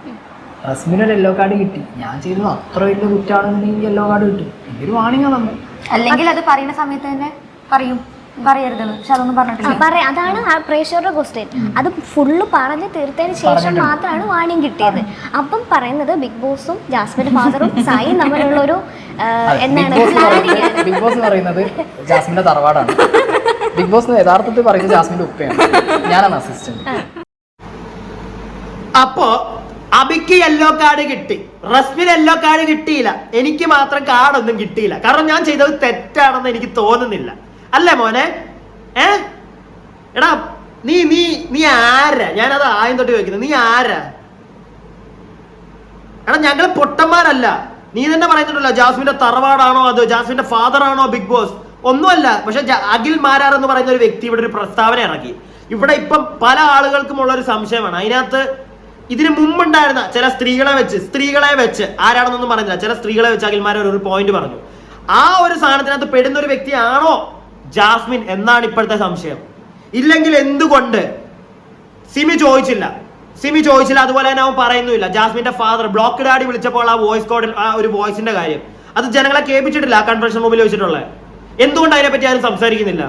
റസ്മിനൊരു യെല്ലോ കാർഡ് കിട്ടി. ഞാൻ ചെയ്തത് അത്ര വലിയ കുറ്റമാണെന്നുണ്ടെങ്കിൽ യെല്ലോ കാർഡ് കിട്ടും. എനിക്കൊരു വാണിംഗ് തന്നെ. അല്ലെങ്കിൽ അത് പറയുന്ന സമയത്ത് തന്നെ പറയും പറയരുതെന്ന്, പക്ഷെ അതൊന്നും പറഞ്ഞിട്ടില്ല. അതാണ് ആ പ്രേക്ഷകരുടെ ക്വസ്റ്റ്യൻ. അത് ഫുള്ള് പറഞ്ഞു തീർത്തതിന് ശേഷം മാത്രമാണ് വാണിംഗ് കിട്ടിയത്. അപ്പം പറയുന്നത് ബിഗ് ബോസും ജാസ്മിന്റെ ഫാദറും സായിയും തമ്മിലുള്ള ഒരു എന്താണ് ബിഗ് ബോസ് പറയുന്നത് ജാസ്മിന്റെ തറവാടാണ്. ബിഗ് ബോസ് യഥാർത്ഥത്തിൽ പറയുന്നത് ജാസ്മിന്റെ ഉപ്പയാണ്. ഞാനാണ് അസിസ്റ്റന്റ്. അപ്പോ അബിക്ക് യെല്ലോ കാർഡ് കിട്ടി, റസ്മിന് യെല്ലോ കാർഡ് കിട്ടിയില്ല, എനിക്ക് മാത്രം കാർഡൊന്നും കിട്ടിയില്ല. കാരണം ഞാൻ ചെയ്തത് തെറ്റാണെന്ന് എനിക്ക് തോന്നുന്നില്ല. അല്ലേ മോനെ? എടാ നീ നീ നീ ആരാ? ഞാനത് ആദ്യം തൊട്ട് ചോദിക്കുന്നത്, നീ ആരാ? എടാ ഞങ്ങള് പൊട്ടന്മാരല്ല. നീ തന്നെ പറയുന്നുണ്ടല്ലോ ജാസ്മിന്റെ തറവാടാണോ അത്, ജാസ്മിന്റെ ഫാദർ ആണോ ബിഗ് ബോസ്? ഒന്നുമല്ല. പക്ഷെ അഖിൽ മാരാർ എന്ന് പറയുന്ന ഒരു വ്യക്തി ഇവിടെ ഒരു പ്രസ്താവന ഇറക്കി. ഇവിടെ ഇപ്പം പല ആളുകൾക്കും ഉള്ള ഒരു സംശയമാണ്. അതിനകത്ത് ഇതിന് മുമ്പുണ്ടായിരുന്ന ചില സ്ത്രീകളെ വെച്ച് ആരാണെന്നൊന്നും പറഞ്ഞില്ല, ചില സ്ത്രീകളെ വെച്ച് അഖിൽ മാരാർ ഒരു പോയിന്റ് പറഞ്ഞു. ആ ഒരു സാധനത്തിനകത്ത് പെടുന്ന ഒരു വ്യക്തിയാണോ ജാസ്മിൻ എന്നാണ് ഇപ്പോഴത്തെ സംശയം. ഇല്ലെങ്കിൽ എന്തുകൊണ്ട് സിമി ചോദിച്ചില്ല. അതുപോലെ തന്നെ അവൻ പറയുന്നില്ല. ജാസ്മിന്റെ ഫാദർ ബ്ലോക്ക് ഡാഡി വിളിച്ചപ്പോൾ ആ വോയിസ് കോഡിൽ ആ ഒരു വോയിസിന്റെ കാര്യം അത് ജനങ്ങളെ കേൾപ്പിച്ചിട്ടില്ല. ആ കൺവെൻഷൻ റൂമിൽ വെച്ചിട്ടുള്ളത് എന്തുകൊണ്ട് അതിനെപ്പറ്റി ആരും സംസാരിക്കുന്നില്ല?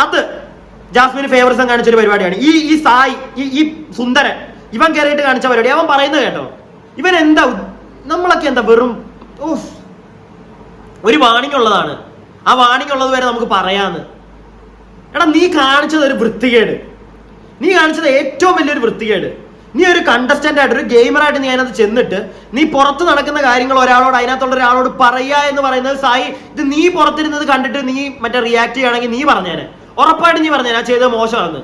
അത് ജാസ്മിന് ഫേവറിസം കാണിച്ചൊരു പരിപാടിയാണ്. ഈ സായി ഈ സുന്ദരൻ ഇവൻ കയറിയിട്ട് കാണിച്ച പരിപാടി. അവൻ പറയുന്നത് കേട്ടോ, ഇവൻ എന്താ നമ്മളൊക്കെ എന്താ വെറും ഒരു വാണിംഗ് ഉള്ളതാണ്. ആ വാണിംഗ് ഉള്ളത് വരെ നമുക്ക് പറയാന്ന്. എടാ നീ കാണിച്ചത് ഒരു വൃത്തികേട്. നീ കാണിച്ചത് ഏറ്റവും വലിയൊരു വൃത്തികേട്. നീ ഒരു കണ്ടസ്റ്റന്റ് ആയിട്ട്, ഒരു ഗെയിമറായിട്ട് നീ അതിനകത്ത് ചെന്നിട്ട് നീ പുറത്ത് നടക്കുന്ന കാര്യങ്ങൾ ഒരാളോട്, അതിനകത്തുള്ള ഒരാളോട് പറയുക എന്ന് പറയുന്നത്, സായി ഇത് നീ പുറത്തിരുന്നത് കണ്ടിട്ട് നീ മറ്റേ റിയാക്ട് ചെയ്യുകയാണെങ്കിൽ നീ പറഞ്ഞേനെ, ഉറപ്പായിട്ട് നീ പറഞ്ഞേനെ ആ ചെയ്തത് മോശമാണെന്ന്.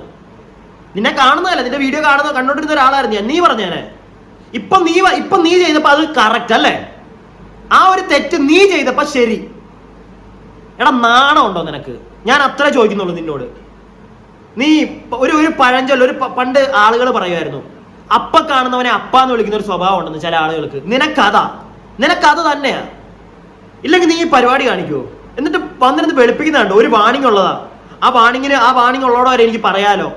നിന്നെ കാണുന്നതല്ല, നിന്റെ വീഡിയോ കണ്ടോണ്ടിരുന്ന ഒരാളായിരുന്നു ഞാൻ. നീ പറഞ്ഞേനെ. ഇപ്പൊ നീ ചെയ്തപ്പോ അത് കറക്റ്റ് അല്ലേ? ആ ഒരു തെറ്റ് നീ ചെയ്തപ്പോ ശരി. എടാ നാണം ഉണ്ടോ നിനക്ക്? ഞാൻ അത്ര ചോദിക്കുന്നുള്ളൂ നിന്നോട്. നീ ഒരു പഴഞ്ചൊല്ല്, ഒരു പണ്ട് ആളുകൾ പറയുമായിരുന്നു, അപ്പ കാണുന്നവനെ അപ്പാന്ന് വിളിക്കുന്ന ഒരു സ്വഭാവം ഉണ്ടെന്ന് ചില ആളുകൾക്ക്. നിനക്കത് തന്നെയാ. ഇല്ലെങ്കിൽ നീ ഈ പരിപാടി കാണിക്കുവോ? എന്നിട്ട് വന്നിരുന്ന് വെളുപ്പിക്കുന്നുണ്ട്. ഒരു വാണിംഗ് ഉള്ളതാ. ആ വാണിംഗ് ഉള്ളതോടെ എനിക്ക് പറയാലോ.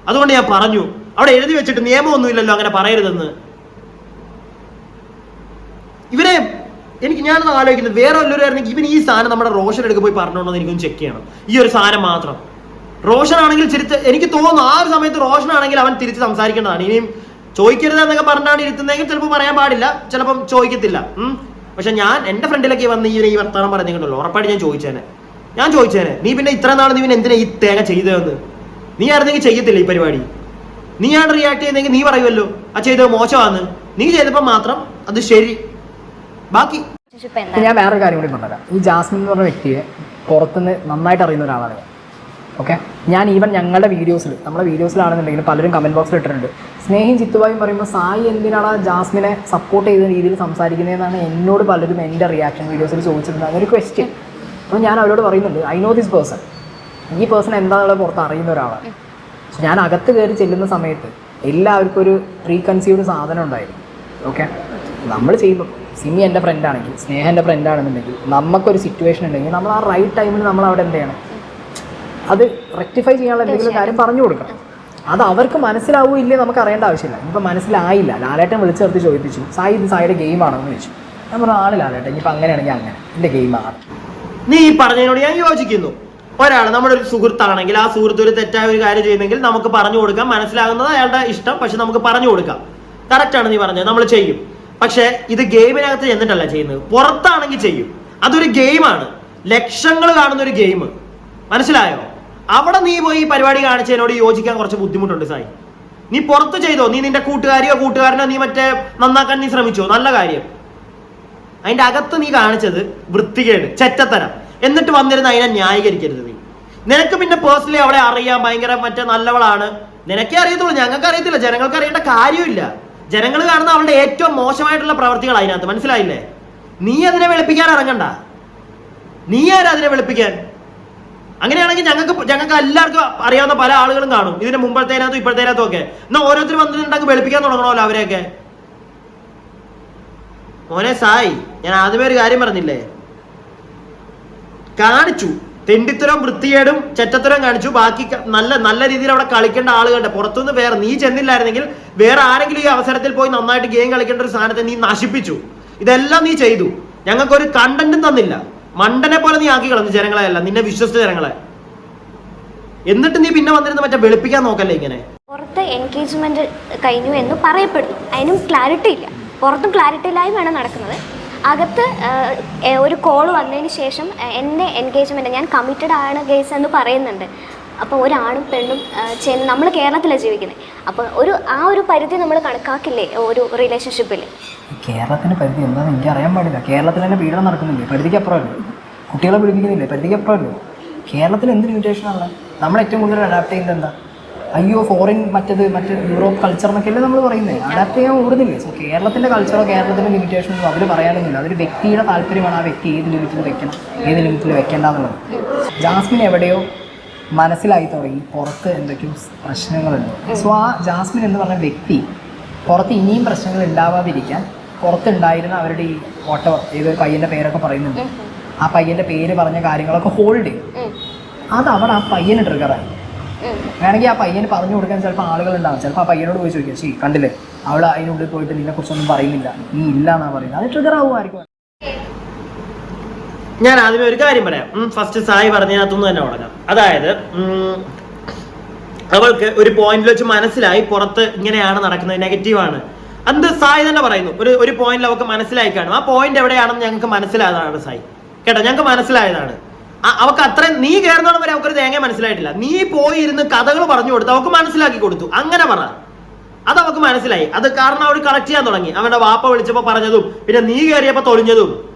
അതുകൊണ്ട് ഞാൻ പറഞ്ഞു. അവിടെ എഴുതി വെച്ചിട്ട് നിയമമൊന്നുമില്ലല്ലോ അങ്ങനെ പറയരുതെന്ന്. ഇവരെ ഞാനൊന്ന് ആലോചിക്കുന്നത്, വേറെ വല്ലവരായിരുന്നെങ്കിൽ ഇവൻ ഈ സാധനം നമ്മുടെ റോഷൻ എടുക്ക് പോയി പറഞ്ഞോണ്ടെന്ന് എനിക്കൊന്ന് ചെക്ക് ചെയ്യണം. ഈ ഒരു സാധനം മാത്രം റോഷൻ ആണെങ്കിൽ എനിക്ക് തോന്നുന്നു ആ ഒരു സമയത്ത് റോഷൻ ആണെങ്കിൽ അവൻ തിരിച്ച് സംസാരിക്കേണ്ടതാണ്. ഇനിയും ചോദിക്കരുത് എന്നൊക്കെ പറഞ്ഞാണ് ഇരുത്തുന്നതെങ്കിൽ ചിലപ്പോൾ പറയാൻ പാടില്ല, ചിലപ്പം ചോദിക്കത്തില്ല. പക്ഷെ ഞാൻ എന്റെ ഫ്രണ്ടിലൊക്കെ വന്ന് ഈ വർത്തമാനം പറഞ്ഞിട്ടുണ്ടല്ലോ, ഉറപ്പായിട്ട് ഞാൻ ചോദിച്ചേനെ നീ പിന്നെ ഇത്ര നാൾ നീ എന്തിനാ ഈ തേങ്ങ ചെയ്തതെന്ന്. നീ ആയിരുന്നെങ്കിൽ ചെയ്യത്തില്ല ഈ പരിപാടി. നീയാണ് റിയാക്ട് ചെയ്യുന്നെങ്കിൽ നീ പറയുമല്ലോ ആ ചെയ്തത് മോശമാണെന്ന്. നീ ചെയ്തപ്പോൾ മാത്രം അത് ശരി. ബാക്കി ഞാൻ വേറൊരു കാര്യം കൂടി പറഞ്ഞുതരാം. ഈ ജാസ്മിൻ എന്ന് പറഞ്ഞ വ്യക്തിയെ പുറത്തുനിന്ന് നന്നായിട്ട് അറിയുന്ന ഒരാളാണ്. ഓക്കെ, ഞാൻ നമ്മളെ വീഡിയോസിലാണെന്നുണ്ടെങ്കിൽ പലരും കമൻറ്റ് ബോക്സിൽ ഇട്ടിട്ടുണ്ട്, സ്നേഹയും ചിത്തുവായും പറയുമ്പോൾ സായി എന്തിനാണ് ജാസ്മിനെ സപ്പോർട്ട് ചെയ്യുന്ന രീതിയിൽ സംസാരിക്കുന്നതെന്നാണ് എന്നോട് പലരും എൻ്റെ റിയാക്ഷൻ വീഡിയോസിൽ ചോദിച്ചിട്ടുണ്ട്. അതൊരു ക്വസ്റ്റ്യൻ. അപ്പോൾ ഞാൻ അവരോട് പറയുന്നുണ്ട്, ഐ നോ ദിസ് പേഴ്സൺ. ഈ പേഴ്സൺ എന്താണെന്നുള്ളത് പുറത്ത് അറിയുന്ന ഒരാളാണ്. ഞാൻ അകത്ത് കയറി ചെല്ലുന്ന സമയത്ത് എല്ലാവർക്കും ഒരു പ്രീ കൺസീവ്ഡ് സാധനം ഉണ്ടായിരുന്നു. ഓക്കെ, നമ്മൾ ചെയ്യുമ്പോൾ സിമി എൻ്റെ ഫ്രണ്ടാണെങ്കിൽ, സ്നേഹ എൻ്റെ ഫ്രണ്ടാണെന്നുണ്ടെങ്കിൽ, നമുക്കൊരു സിറ്റുവേഷൻ ഉണ്ടെങ്കിൽ നമ്മൾ ആ റൈറ്റ് ടൈമിൽ നമ്മൾ അവിടെ എന്ത് ചെയ്യണം, അത് റെക്ടിഫൈ ചെയ്യാനുള്ള എന്തെങ്കിലും കാര്യം പറഞ്ഞു കൊടുക്കണം. അത് അവർക്ക് മനസ്സിലാവില്ലേ നമുക്ക് അറിയേണ്ട ആവശ്യമില്ല. ഇപ്പം മനസ്സിലായില്ല, ലാലേട്ടൻ വിളിച്ചു നിർത്തി ചോദിപ്പിച്ചു, സായി ഇത് സായിയുടെ ഗെയിമാണെന്ന് ചോദിച്ചു. ഞാൻ പറഞ്ഞു ആണ് ലാലേട്ടൻ, ഇനിയിപ്പോൾ അങ്ങനെയാണെങ്കിൽ അങ്ങനെ എൻ്റെ ഗെയിമാണ്. നീ ഈ പറഞ്ഞതിനോട് ഞാൻ യോജിക്കുന്നു. ഒരാൾ നമ്മുടെ ഒരു സുഹൃത്താണെങ്കിൽ ആ സുഹൃത്ത് ഒരു തെറ്റായ ഒരു കാര്യം ചെയ്യുന്നെങ്കിൽ നമുക്ക് പറഞ്ഞു കൊടുക്കാം. മനസ്സിലാകുന്നത് അയാളുടെ ഇഷ്ടം, പക്ഷെ നമുക്ക് പറഞ്ഞു കൊടുക്കാം. കറക്റ്റാണ് നീ പറഞ്ഞത്, നമ്മൾ ചെയ്യും. പക്ഷെ ഇത് ഗെയിമിനകത്ത് ചെന്നിട്ടല്ല ചെയ്യുന്നത്, പുറത്താണെങ്കിൽ ചെയ്യും. അതൊരു ഗെയിമാണ്, ലക്ഷങ്ങൾ കാണുന്ന ഒരു ഗെയിം. മനസ്സിലായോ? അവിടെ നീ പോയി ഈ പരിപാടി കാണിച്ചതിനോട് യോജിക്കാൻ കുറച്ച് ബുദ്ധിമുട്ടുണ്ട് സായി. നീ പുറത്ത് ചെയ്തോ, നീ നിന്റെ കൂട്ടുകാരനോ നീ മറ്റേ നന്നാക്കാൻ നീ ശ്രമിച്ചോ, നല്ല കാര്യം. അതിന്റെ അകത്ത് നീ കാണിച്ചത് വൃത്തികേട്, ചെറ്റത്തരം. എന്നിട്ട് വന്നിരുന്ന അതിനെ ന്യായീകരിക്കരുത് നീ. നിനക്ക് പിന്നെ പേഴ്സണലി അവളെ അറിയാം, ഭയങ്കര മറ്റേ നല്ലവളാണ്, നിനക്കേ അറിയത്തുള്ളൂ, ഞങ്ങൾക്ക് അറിയത്തില്ല, ജനങ്ങൾക്ക് അറിയേണ്ട കാര്യമില്ല. ജനങ്ങൾ കാണുന്ന അവളുടെ ഏറ്റവും മോശമായിട്ടുള്ള പ്രവർത്തികൾ അതിനകത്ത്. മനസ്സിലായില്ലേ? നീ അതിനെ വെളുപ്പിക്കാൻ ഇറങ്ങണ്ട. നീ ആരാ അതിനെ വെളുപ്പിക്കാൻ? അങ്ങനെയാണെങ്കിൽ ഞങ്ങൾക്ക് എല്ലാവർക്കും അറിയാവുന്ന പല ആളുകളും കാണും, ഇതിന് മുമ്പത്തേനകത്തും ഇപ്പോഴത്തേനകത്തും ഒക്കെ. എന്നാൽ ഓരോരുത്തർ വന്നിട്ടുണ്ടെങ്കിൽ വെളുപ്പിക്കാൻ തുടങ്ങണമല്ലോ അവരെയൊക്കെ. മോനെ സായി, ഞാൻ ആദ്യമേ ഒരു കാര്യം പറഞ്ഞില്ലേ, കാണിച്ചു തെണ്ടിത്തരവും വൃത്തികേടും ചെറ്റത്തരവും കാണിച്ചു. ബാക്കി നല്ല രീതിയിൽ അവിടെ കളിക്കേണ്ട ആളുകളുടെ പുറത്തുനിന്ന് വേറെ നീ ചെന്നില്ലായിരുന്നെങ്കിൽ വേറെ ആരെങ്കിലും ഈ അവസരത്തിൽ പോയി നന്നായിട്ട് ഗെയിം കളിക്കേണ്ട ഒരു സാധനത്തെ നീ നശിപ്പിച്ചു. ഇതെല്ലാം നീ ചെയ്തു. ഞങ്ങൾക്കൊരു കണ്ടന്റും തന്നില്ല. മണ്ടനെ പോലെ നീ ആക്കി കളഞ്ഞു ജനങ്ങളെ, അല്ല നിന്നെ വിശ്വസിച്ച ജനങ്ങളെ. എന്നിട്ട് നീ പിന്നെ വന്നിരുന്ന് മറ്റേ വെളുപ്പിക്കാൻ നോക്കല്ലേ ഇങ്ങനെ. പുറത്ത് എൻഗേജ്മെന്റ് കഴിഞ്ഞു എന്ന് പറയപ്പെടുന്നു, അതിനും ക്ലാരിറ്റി ഇല്ല, പുറത്തും ക്ലാരിറ്റി ഇല്ലായ്മയാണ് നടക്കുന്നത്. അകത്ത് ഒരു കോൾ വന്നതിന് ശേഷം എൻ്റെ എൻഗേജ്മെൻറ്റ് ഞാൻ കമ്മിറ്റഡ് ആണ് ഗേസ് എന്ന് പറയുന്നുണ്ട്. അപ്പോൾ ഒരാണും പെണ്ണും നമ്മൾ കേരളത്തിലാണ് ജീവിക്കുന്നത്, അപ്പോൾ ആ ഒരു പരിധി നമ്മൾ കണക്കാക്കില്ലേ ഒരു റിലേഷൻഷിപ്പിൽ? കേരളത്തിൻ്റെ പരിധി എന്താണെന്ന് എനിക്ക് അറിയാൻ പാടില്ല. കേരളത്തിൽ തന്നെ പീഡനം നടക്കുന്നില്ലേ? പരിധിക്ക് അപ്പുറമല്ലേ? കുട്ടികളെ പിടിപ്പിക്കുന്നില്ലേ? പരിധിക്ക് അപ്പുറമല്ലേ? കേരളത്തിൽ എന്ത് ലിമിറ്റേഷനാണ്? നമ്മൾ ഏറ്റവും കൂടുതൽ അഡാപ്റ്റ് ചെയ്യുന്നത് എന്താ? അയ്യോ ഫോറിൻ മറ്റേ യൂറോപ്പ് കൾച്ചർ എന്നൊക്കെയല്ലേ നമ്മൾ പറയുന്നത്, അഡാപ്റ്റ് ചെയ്യാൻ ഓടുന്നില്ലേ? സോ കേരളത്തിൻ്റെ കൾച്ചറോ കേരളത്തിൻ്റെ ലിമിറ്റേഷനോ അവർ പറയാനൊന്നുമില്ല. അതൊരു വ്യക്തിയുടെ താല്പര്യമാണ് ആ വ്യക്തി ഏത് ലിമിറ്റിൽ വെക്കണം ഏത് ലിമിറ്റിൽ വെക്കേണ്ട എന്നുള്ളത്. ജാസ്മിൻ എവിടെയോ മനസ്സിലായി തുടങ്ങി പുറത്ത് എന്തൊക്കെയോ പ്രശ്നങ്ങളുണ്ട്. സോ ആ ജാസ്മിൻ എന്ന് പറഞ്ഞ വ്യക്തി പുറത്ത് ഇനിയും പ്രശ്നങ്ങൾ ഉണ്ടാവാതിരിക്കാൻ പുറത്തുണ്ടായിരുന്ന അവരുടെ ഈ ഓട്ടോ ഏതൊരു പയ്യൻ്റെ പേരൊക്കെ പറയുന്നുണ്ട്, ആ പയ്യൻ്റെ പേര് പറഞ്ഞ കാര്യങ്ങളൊക്കെ ഹോൾഡ് ചെയ്യും. അത് അവിടെ ആ പയ്യന് ട്രിഗറായി. വേണമെങ്കിൽ ആ പയ്യന് പറഞ്ഞു കൊടുക്കാൻ ചിലപ്പോൾ ആളുകളുണ്ടാവും. ചിലപ്പോൾ ആ പയ്യനോട് പോയി ചോദിക്കുക, ശരി കണ്ടില്ലേ അവൾ അതിനുള്ളിൽ പോയിട്ട് നിന്നെക്കുറിച്ചൊന്നും പറയുന്നില്ല, നീ ഇല്ല എന്നാണ് പറയുന്നത്. അത് ട്രിഗർ ആവുമായിരിക്കും. ഞാൻ ആദ്യമേ ഒരു കാര്യം പറയാം. ഫസ്റ്റ് സായി പറഞ്ഞതിനകത്തുനിന്ന് തന്നെ തുടങ്ങാം. അതായത് അവൾക്ക് ഒരു പോയിന്റിൽ വെച്ച് മനസ്സിലായി പുറത്ത് ഇങ്ങനെയാണ് നടക്കുന്നത്, നെഗറ്റീവാണ്. അത് സായി തന്നെ പറയുന്നു. ഒരു പോയിന്റിൽ അവൾക്ക് മനസ്സിലായി കാണും. ആ പോയിന്റ് എവിടെയാണെന്ന് ഞങ്ങൾക്ക് മനസ്സിലായതാണ് സായി, കേട്ടോ, ഞങ്ങൾക്ക് മനസ്സിലായതാണ്. അവൾക്ക് അത്രയും നീ കയറുന്നോളം വരെ അവൾക്കൊരു തേങ്ങ മനസ്സിലായിട്ടില്ല. നീ പോയി ഇരുന്ന് കഥകൾ പറഞ്ഞു കൊടുത്തു, അവൾക്ക് മനസ്സിലാക്കി കൊടുത്തു. അങ്ങനെ പറ, അത് അവൾക്ക് മനസ്സിലായി. അത് കാരണം അവൾ കണക്ട് ചെയ്യാൻ തുടങ്ങി. അവന്റെ വാപ്പ വിളിച്ചപ്പോൾ പറഞ്ഞതും പിന്നെ നീ കയറിയപ്പോൾ തൊളിഞ്ഞതും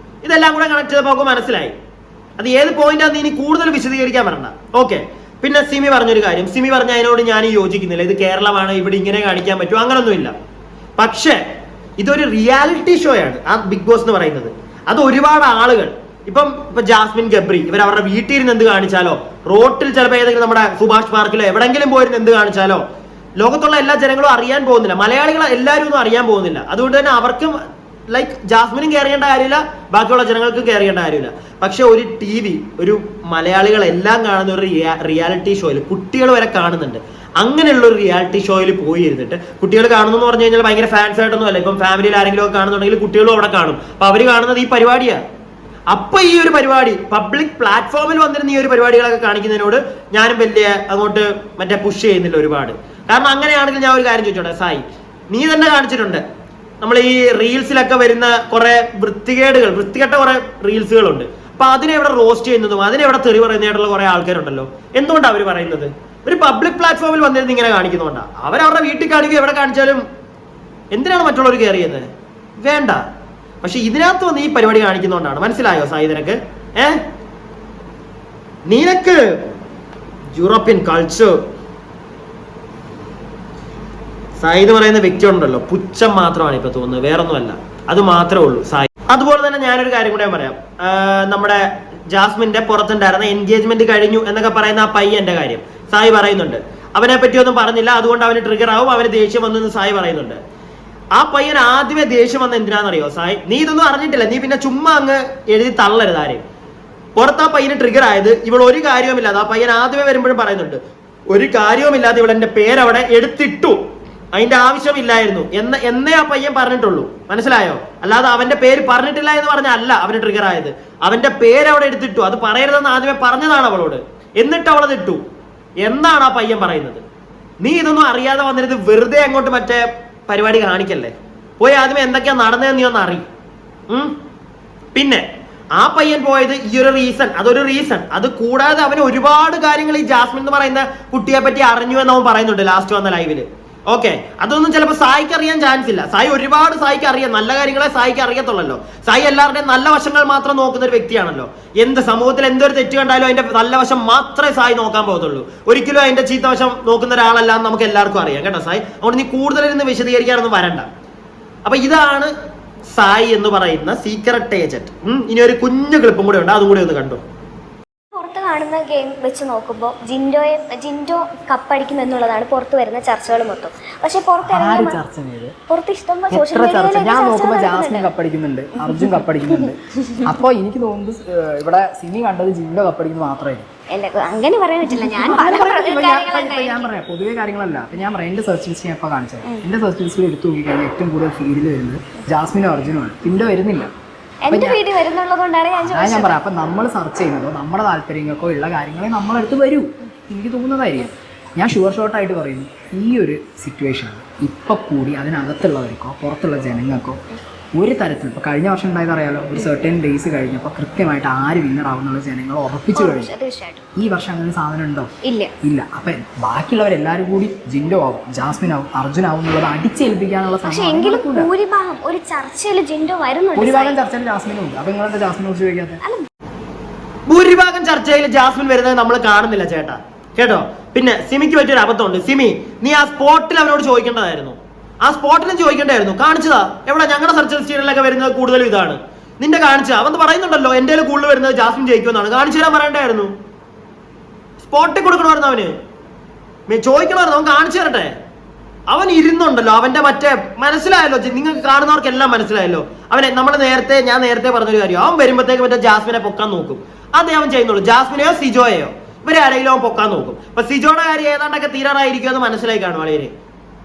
ഇതെല്ലാം കൂടെ കണക്ട് ചെയ്തപ്പോൾ അവൾക്ക് മനസ്സിലായി. അത് ഏത് പോയിന്റാന്ന് ഇനി കൂടുതൽ വിശദീകരിക്കാൻ വരണ്ട. ഓക്കെ. പിന്നെ സിമി പറഞ്ഞൊരു കാര്യം, സിമി പറഞ്ഞ അതിനോട് ഞാൻ യോജിക്കുന്നില്ല. ഇത് കേരളമാണ്, ഇവിടെ ഇങ്ങനെ കാണിക്കാൻ പറ്റും, അങ്ങനൊന്നുമില്ല. പക്ഷേ ഇതൊരു റിയാലിറ്റി ഷോ ആണ് ആ ബിഗ് ബോസ് എന്ന് പറയുന്നത്. അത് ഒരുപാട് ആളുകൾ ഇപ്പൊ ജാസ്മിൻ ഗബ്രി ഇവർ അവരുടെ വീട്ടിൽ ഇരുന്ന് എന്ത് കാണിച്ചാലോ, റോട്ടിൽ ചിലപ്പോൾ ഏതെങ്കിലും നമ്മുടെ സുഭാഷ് പാർക്കിലോ എവിടെങ്കിലും പോയിരുന്ന് എന്ത് കാണിച്ചാലോ ലോകത്തുള്ള എല്ലാ ജനങ്ങളും അറിയാൻ പോകുന്നില്ല. മലയാളികൾ എല്ലാവരും ഒന്നും അറിയാൻ പോകുന്നില്ല. അതുകൊണ്ട് തന്നെ അവർക്കും ലൈക്ക് ജാസ്മിനും കയറിയേണ്ട കാര്യമില്ല, ബാക്കിയുള്ള ജനങ്ങൾക്കും കയറിയേണ്ട കാര്യമില്ല. പക്ഷെ ഒരു TV ഒരു മലയാളികളെല്ലാം കാണുന്ന ഒരു റിയാലിറ്റി ഷോയിൽ കുട്ടികൾ വരെ കാണുന്നുണ്ട്. അങ്ങനെയുള്ള ഒരു റിയാലിറ്റി ഷോയിൽ പോയി ഇരുന്നിട്ട് കുട്ടികൾ കാണുന്നു എന്ന് പറഞ്ഞു കഴിഞ്ഞാൽ ഭയങ്കര ഫാൻസ് ആയിട്ടൊന്നും അല്ല. ഇപ്പം ഫാമിലിയിൽ ആരെങ്കിലും ഒക്കെ കാണുന്നുണ്ടെങ്കിൽ കുട്ടികളും അവിടെ കാണും. അപ്പൊ അവര് കാണുന്നത് ഈ പരിപാടിയാണ്. അപ്പൊ ഈ ഒരു പരിപാടി പബ്ലിക് പ്ലാറ്റ്ഫോമിൽ വന്നിരുന്ന ഈ ഒരു പരിപാടികളൊക്കെ കാണിക്കുന്നതിനോട് ഞാനും വലിയ അങ്ങോട്ട് മറ്റേ പുഷ് ചെയ്യുന്നില്ല ഒരുപാട്. കാരണം അങ്ങനെയാണെങ്കിൽ ഞാൻ ഒരു കാര്യം ചോദിച്ചോട്ടെ സായി, നീ തന്നെ കാണിച്ചിട്ടുണ്ട് നമ്മൾ ഈ റീൽസിലൊക്കെ വരുന്ന കുറെ വൃത്തികെട്ട കുറെ റീൽസുകളുണ്ട്. അപ്പൊ അതിനെവിടെ റോസ്റ്റ് ചെയ്യുന്നതും അതിനെവിടെ തെറി പറയുന്നതായിട്ടുള്ള കുറെ ആൾക്കാരുണ്ടല്ലോ. എന്തുകൊണ്ടാണ് അവർ പറയുന്നത്? ഒരു പബ്ലിക് പ്ലാറ്റ്ഫോമിൽ വന്നിരുന്ന് ഇങ്ങനെ കാണിക്കുന്നതുകൊണ്ടാണ്. അവരവരുടെ വീട്ടിൽ കാണിക്കുക, എവിടെ കാണിച്ചാലും എന്തിനാണ് മറ്റുള്ളവർ കയറി ചെയ്യുന്നത്? വേണ്ട. പക്ഷെ ഇതിനകത്ത് വന്ന് ഈ പരിപാടി കാണിക്കുന്നതുകൊണ്ടാണ്. മനസ്സിലായോ സായി നിനക്ക്? നിനക്ക് യൂറോപ്യൻ കൾച്ചർ സായി എന്ന് പറയുന്ന വ്യക്തി ഉണ്ടല്ലോ, പുച്ഛം മാത്രമാണ് ഇപ്പൊ തോന്നുന്നത്, വേറൊന്നുമല്ല. അത് മാത്രമേ ഉള്ളൂ സായി. അതുപോലെ തന്നെ ഞാനൊരു കാര്യം കൂടെ പറയാം. നമ്മുടെ ജാസ്മിന്റെ പുറത്തുണ്ടായിരുന്ന എൻഗേജ്മെന്റ് കഴിഞ്ഞു എന്നൊക്കെ പറയുന്ന ആ പയ്യന്റെ കാര്യം സായി പറയുന്നുണ്ട്. അവനെ പറ്റിയൊന്നും പറഞ്ഞില്ല, അതുകൊണ്ട് അവന് ട്രിഗർ ആവും, അവന് ദേഷ്യം വന്നെന്ന് സായി പറയുന്നുണ്ട്. ആ പയ്യൻ ആദ്യമേ ദേഷ്യം വന്ന എന്തിനാണെന്നറിയോ സായി? നീ ഇതൊന്നും അറിഞ്ഞിട്ടില്ല, നീ പിന്നെ ചുമ്മാ അങ്ങ് എഴുതി തള്ളരുത് ആരെയും. പുറത്ത് ആ പയ്യന് ട്രിഗർ ആയത് ഇവൾ ഒരു കാര്യവുമില്ലാതെ, ആ പയ്യൻ ആദ്യമേ വരുമ്പോഴും പറയുന്നുണ്ട്, ഒരു കാര്യവുമില്ലാതെ ഇവൾ എന്റെ പേരവിടെ എടുത്തിട്ടു, അതിന്റെ ആവശ്യമില്ലായിരുന്നു എന്നേ ആ പയ്യൻ പറഞ്ഞിട്ടുള്ളൂ. മനസ്സിലായോ? അല്ലാതെ അവന്റെ പേര് പറഞ്ഞിട്ടില്ല എന്ന് പറഞ്ഞല്ല അവന് ട്രിഗർ ആയത്. അവന്റെ പേര് അവിടെ എടുത്തിട്ടു, അത് പറയരുതെന്ന് ആദ്യമേ പറഞ്ഞതാണ് അവളോട്, എന്നിട്ട് അവളത് ഇട്ടു എന്നാണ് ആ പയ്യൻ പറയുന്നത്. നീ ഇതൊന്നും അറിയാതെ വന്നിരുന്നത് വെറുതെ അങ്ങോട്ട് മറ്റേ പരിപാടി കാണിക്കല്ലേ. പോയി ആദ്യമേ എന്തൊക്കെയാ നടന്നതെന്ന് നീ ഒന്ന് അറിയും. പിന്നെ ആ പയ്യൻ പോയത് ഈ ഒരു റീസൺ, അതൊരു റീസൺ. അത് കൂടാതെ അവന് ഒരുപാട് കാര്യങ്ങൾ ഈ ജാസ്മിൻ എന്ന് പറയുന്ന കുട്ടിയെ പറ്റി അറിഞ്ഞു എന്ന് അവൻ പറയുന്നുണ്ട് ലാസ്റ്റ് വന്ന ലൈവില്. ഓക്കെ, അതൊന്നും ചിലപ്പോൾ സായിക്ക് അറിയാൻ ചാൻസ് ഇല്ല. സായി ഒരുപാട് സായിക്ക് അറിയാം, നല്ല കാര്യങ്ങളെ സായിക്ക് അറിയത്തുള്ളല്ലോ. സായി എല്ലാവരുടെയും നല്ല വശങ്ങൾ മാത്രം നോക്കുന്ന ഒരു വ്യക്തിയാണല്ലോ. എന്ത് സമൂഹത്തിൽ എന്തൊരു തെറ്റ് കണ്ടാലും അതിന്റെ നല്ല വശം മാത്രമേ സായി നോക്കാൻ പോകത്തുള്ളൂ. ഒരിക്കലും അതിന്റെ ചീത്ത വശം നോക്കുന്ന ഒരാളല്ല എന്ന് നമുക്ക് എല്ലാവർക്കും അറിയാം, കേട്ടോ സായി. അതുകൊണ്ട് നീ കൂടുതലിരുന്ന് വിശദീകരിക്കാനൊന്നും വരണ്ട. അപ്പൊ ഇതാണ് സായി എന്ന് പറയുന്ന സീക്രട്ട് ഏജന്റ്. ഇനി ഒരു കുഞ്ഞു ക്ലിപ്പും കൂടെ ഉണ്ട്, അതും കൂടി ഒന്ന് കണ്ടു. പുറത്ത് കാണുന്ന ഗെയിം വെച്ച് നോക്കുമ്പോൾ ജിൻഡോ കപ്പടിക്കും എന്നുള്ളതാണ് പുറത്ത് വരുന്ന ചർച്ചകൾ മൊത്തം. പക്ഷെ പുറത്ത് ഇഷ്ടം സോഷ്യൽ മീഡിയയിൽ ഞാൻ നോക്കുമ്പോൾ ജാസ്മിൻ കപ്പടിക്കുന്നുണ്ട്, അർജുൻ കപ്പടിക്കുന്നുണ്ട്. അപ്പോൾ എനിക്ക് തോന്നുന്നത് ഇവിടെ സിനി കണ്ടത് ജിൻഡോ കപ്പടിക്കുന്നത് മാത്രമായിരുന്നു. അങ്ങനെ പറയാൻ പറ്റില്ല. ഞാൻ പറയാം പൊതുവെ കാര്യങ്ങളല്ല. അപ്പൊ ഞാൻ പറയാം, എന്റെ സെർച്ച് ലിസ്റ്റ് ഞാൻ ഇപ്പൊ കാണിച്ചത്. എന്റെ സെർച്ച് ലിസ്റ്റിൽ എടുത്തു നോക്കിക്കഴിഞ്ഞാൽ ഏറ്റവും കൂടുതൽ ഫീൽഡിൽ വരുന്നത് ജാസ്മിനും അർജുനുമാണ്. ജിൻഡോ വരുന്നില്ല. ഞാൻ പറയാം, അപ്പൊ നമ്മൾ സെർച്ച് ചെയ്യുന്നതോ നമ്മുടെ താല്പര്യങ്ങൾക്കോ ഉള്ള കാര്യങ്ങളെ നമ്മളെടുത്ത് വരൂ. എനിക്ക് തോന്നുന്നതായിരിക്കും. ഞാൻ ഷുവർ ഷോട്ടായിട്ട് പറയുന്നു, ഈ ഒരു സിറ്റുവേഷനിൽ ഇപ്പോൾ കൂടി അതിനകത്തുള്ളവർക്കോ പുറത്തുള്ള ജനങ്ങൾക്കോ ഒരു തരത്തിൽ ഇപ്പോൾ കഴിഞ്ഞ വർഷം ഉണ്ടായത് അറിയാലോ, ഒരു സർട്ടൻ ഡേയ്സ് കഴിഞ്ഞപ്പോൾ കൃത്യമായിട്ട് ആര് വിന്നർ ആവുന്നുള്ള ജനങ്ങൾ ഉറപ്പിച്ചു കഴിഞ്ഞു. തീർച്ചയായിട്ടും ഈ വർഷം അങ്ങനെ സാധനം ഉണ്ടോ? ഇല്ല. അപ്പം ബാക്കിയുള്ളവരെല്ലാവരും കൂടി ജിൻഡോ ആവും, ജാസ്മിൻ ആവും, അർജുൻ ആവും എന്നുള്ളത് അടിച്ചേൽപ്പിക്കാനുള്ള പക്ഷെ എങ്കിലും ഭൂരിഭാഗം ഒരു ചർച്ചയിൽ ജിൻഡോ വരുന്നുണ്ട്. ഭൂരിഭാഗം ചർച്ചയിൽ ജാസ്മിനും ഉണ്ട്. അപ്പം നിങ്ങളെന്താ ജാസ്മിനെ കുറിച്ച് ചോദിക്കാത്തത്? ഭൂരിഭാഗം ചർച്ചയിൽ ജാസ്മിൻ വരുന്നത് നമ്മൾ കാണുന്നില്ല ചേട്ടാ, കേട്ടോ. പിന്നെ സിമിക്ക് പറ്റിയൊരു അബദ്ധമുണ്ട്. സിമി, നീ ആ സ്പോട്ടിൽ അവനോട് ചോദിക്കേണ്ടതായിരുന്നു. ആ സ്പോട്ടിലും ചോദിക്കേണ്ടായിരുന്നു. കാണിച്ചതാ എവിടെ? ഞങ്ങളുടെ സെർച്ച് ഹിസ്റ്ററിയിലൊക്കെ വരുന്നത് കൂടുതലും ഇതാണ്. നിന്റെ കാണിച്ച അവൻ പറയുന്നുണ്ടല്ലോ എന്റെ കൂടുതൽ വരുന്നത് ജാസ്മിൻ ജയിക്കുമെന്നാണ്. കാണിച്ചു തരാൻ പറയണ്ടായിരുന്നു. സ്പോട്ടിൽ കൊടുക്കണമായിരുന്നു അവന്, ചോദിക്കണമായിരുന്നു. അവൻ കാണിച്ചു തരട്ടെ. അവൻ ഇരുന്നുണ്ടല്ലോ, അവന്റെ മറ്റേ മനസ്സിലായല്ലോ, നിങ്ങൾക്ക് കാണുന്നവർക്കെല്ലാം മനസ്സിലായല്ലോ. അവനെ ഞാൻ നേരത്തെ പറഞ്ഞൊരു കാര്യം, അവൻ വരുമ്പോഴത്തേക്ക് മറ്റേ ജാസ്മിനെ പൊക്കാൻ നോക്കും. അതേ അവൻ ചെയ്യുന്നുള്ളൂ. ജാസ്മിനെയോ സിജോയെയോ ഇവരെ ആരെങ്കിലും അവൻ പൊക്കാൻ നോക്കും. അപ്പൊ സിജോയുടെ കാര്യം ഏതാണ്ടൊക്കെ തീരാറായിരിക്കും എന്ന് മനസ്സിലായി കാണും വളരെ.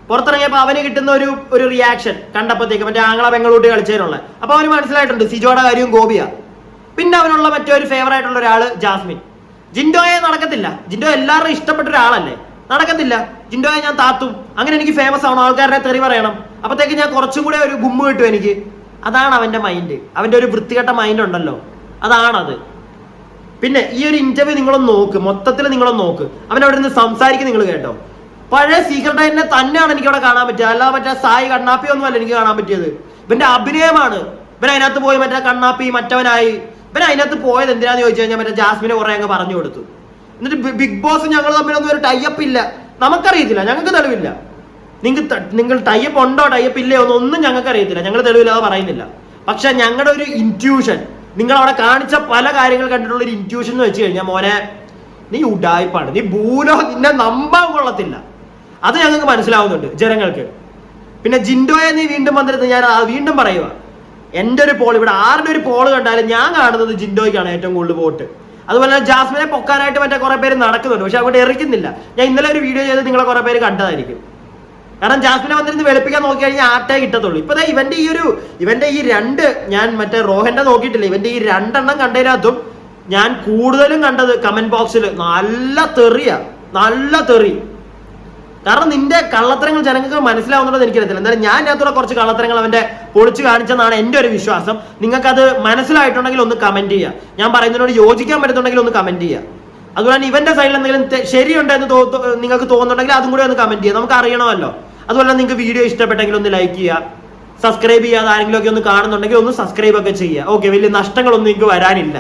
പുറത്തിറങ്ങിയപ്പോൾ അവന് കിട്ടുന്ന ഒരു റിയാക്ഷൻ കണ്ടപ്പോഴത്തേക്ക് മറ്റേ ആംഗ്ല ബംഗളൂട്ടി കളിച്ചതിനുള്ള, അപ്പൊ അവന് മനസ്സിലായിട്ടുണ്ട് സിജോയുടെ കാര്യവും ഗോപിയ. പിന്നെ അവനുള്ള മറ്റൊരു ഫേവറായിട്ടുള്ള ഒരാള് ജാസ്മിൻ. ജിൻഡോയെ നടക്കത്തില്ല. ജിൻഡോ എല്ലാവരും ഇഷ്ടപ്പെട്ട ഒരാളല്ലേ, നടക്കത്തില്ല. ജിൻഡോയെ ഞാൻ താത്തും, അങ്ങനെ എനിക്ക് ഫേമസ് ആവണം, ആൾക്കാരുടെ തെറി പറയണം, അപ്പത്തേക്ക് ഞാൻ കുറച്ചും കൂടെ ഒരു ഗുമ്മ് കിട്ടും എനിക്ക്. അതാണ് അവന്റെ മൈൻഡ്. അവന്റെ ഒരു വൃത്തികെട്ട മൈൻഡ് ഉണ്ടല്ലോ, അതാണത്. പിന്നെ ഈ ഒരു ഇന്റർവ്യൂ നിങ്ങളൊന്ന് നോക്ക്, മൊത്തത്തിൽ നിങ്ങളൊന്ന് നോക്ക്. അവൻ അവിടെ നിന്ന് സംസാരിക്കും, നിങ്ങൾ കേട്ടോ. പഴയ സീക്രട്ട് ഏജന്റിനെ തന്നെയാണ് എനിക്ക് അവിടെ കാണാൻ പറ്റുക, അല്ലാതെ മറ്റേ സായി കണ്ണാപ്പി ഒന്നും അല്ല എനിക്ക് കാണാൻ പറ്റിയത്. ഇവന്റെ അഭിനയമാണ്. ഇവൻ അതിനകത്ത് പോയി മറ്റേ കണ്ണാപ്പി മറ്റവനായി. ഇവൻ അതിനകത്ത് പോയത് എന്തിനാന്ന് ചോദിച്ചു കഴിഞ്ഞാൽ മറ്റേ ജാസ്മിനെ കുറെ അങ്ങ് പറഞ്ഞു കൊടുത്തു. എന്നിട്ട് ബിഗ് ബോസ് ഞങ്ങൾ തമ്മിലൊന്നും ഒരു ടൈപ്പ് ഇല്ല, നമുക്കറിയത്തില്ല, ഞങ്ങൾക്ക് തെളിവില്ല. നിങ്ങൾ ടൈപ്പ് ഉണ്ടോ ടൈപ്പ് ഇല്ലയോ ഒന്നും ഞങ്ങൾക്ക് അറിയത്തില്ല, ഞങ്ങൾ തെളിവില്ലാതെ പറയുന്നില്ല. പക്ഷെ ഞങ്ങളുടെ ഒരു ഇൻറ്റ്യൂഷൻ, നിങ്ങൾ അവിടെ കാണിച്ച പല കാര്യങ്ങൾ കണ്ടിട്ടുള്ള ഒരു ഇൻറ്റ്യൂഷൻ എന്ന് വെച്ച് കഴിഞ്ഞാൽ, മോനെ നീ ഉഡായിപ്പാണ്, നീ ഭൂലോ, നിന്നെ നമ്പാൻ കൊള്ളത്തില്ല. അത് ഞങ്ങൾക്ക് മനസ്സിലാവുന്നുണ്ട് ജനങ്ങൾക്ക്. പിന്നെ ജിൻഡോയെ നീ വീണ്ടും വന്നിരുന്നത്, ഞാൻ വീണ്ടും പറയുക, എൻ്റെ ഒരു പോൾ, ഇവിടെ ആരുടെ ഒരു പോള് കണ്ടാലും ഞാൻ കാണുന്നത് ജിൻഡോയ്ക്കാണ് ഏറ്റവും കൂടുതൽ വോട്ട്. അതുപോലെ ജാസ്മിനെ പൊക്കാനായിട്ട് മറ്റേ കുറെ പേര് നടക്കുന്നുണ്ട്, പക്ഷെ അവിടെ എറിക്കുന്നില്ല. ഞാൻ ഇന്നലെ ഒരു വീഡിയോ ചെയ്ത് നിങ്ങളെ കുറെ പേര് കണ്ടതായിരിക്കും. കാരണം ജാസ്മിനെ വന്നിരുന്ന് വെളുപ്പിക്കാൻ നോക്കി കഴിഞ്ഞാൽ ആറ്റേ കിട്ടത്തുള്ളൂ. ഇപ്പൊ ഇവന്റെ ഈ രണ്ട്, ഞാൻ മറ്റേ റോഹന്റെ നോക്കിയിട്ടില്ല, ഇവന്റെ ഈ രണ്ടെണ്ണം കണ്ടതിനകത്തും ഞാൻ കൂടുതലും കണ്ടത് കമന്റ് ബോക്സിൽ നല്ല തെറി. കാരണം നിന്റെ കള്ളത്തരങ്ങൾ ജനങ്ങൾക്ക് മനസ്സിലാവുന്നുള്ളത് എനിക്കറിയത്തില്ല. എന്തായാലും ഞാൻ അതിനകത്തൂടെ കുറച്ച് കള്ളത്തരങ്ങൾ അവന്റെ പൊളിച്ചു കാണിച്ചെന്നാണ് എൻ്റെ ഒരു വിശ്വാസം. നിങ്ങൾക്കത് മനസ്സിലായിട്ടുണ്ടെങ്കിൽ ഒന്ന് കമന്റ് ചെയ്യുക. ഞാൻ പറയുന്നതിനോട് യോജിക്കാൻ പറ്റുന്നുണ്ടെങ്കിൽ ഒന്ന് കമന്റ് ചെയ്യുക. അതുപോലെ തന്നെ ഇവന്റെ സൈഡിൽ എന്തെങ്കിലും ശരിയുണ്ടെന്ന് നിങ്ങൾക്ക് തോന്നുന്നുണ്ടെങ്കിൽ അതും കൂടി ഒന്ന് കമന്റ് ചെയ്യുക, നമുക്ക് അറിയണമല്ലോ. അതുപോലെ നിങ്ങൾക്ക് വീഡിയോ ഇഷ്ടപ്പെട്ടെങ്കിൽ ഒന്ന് ലൈക്ക് ചെയ്യുക, സബ്സ്ക്രൈബ് ചെയ്യാതെ ആരെങ്കിലും ഒക്കെ ഒന്ന് കാണുന്നുണ്ടെങ്കിൽ ഒന്ന് സബ്സ്ക്രൈബ് ഒക്കെ ചെയ്യുക. ഓക്കെ, വലിയ നഷ്ടങ്ങളൊന്നും നിങ്ങൾക്ക് വരാനില്ല.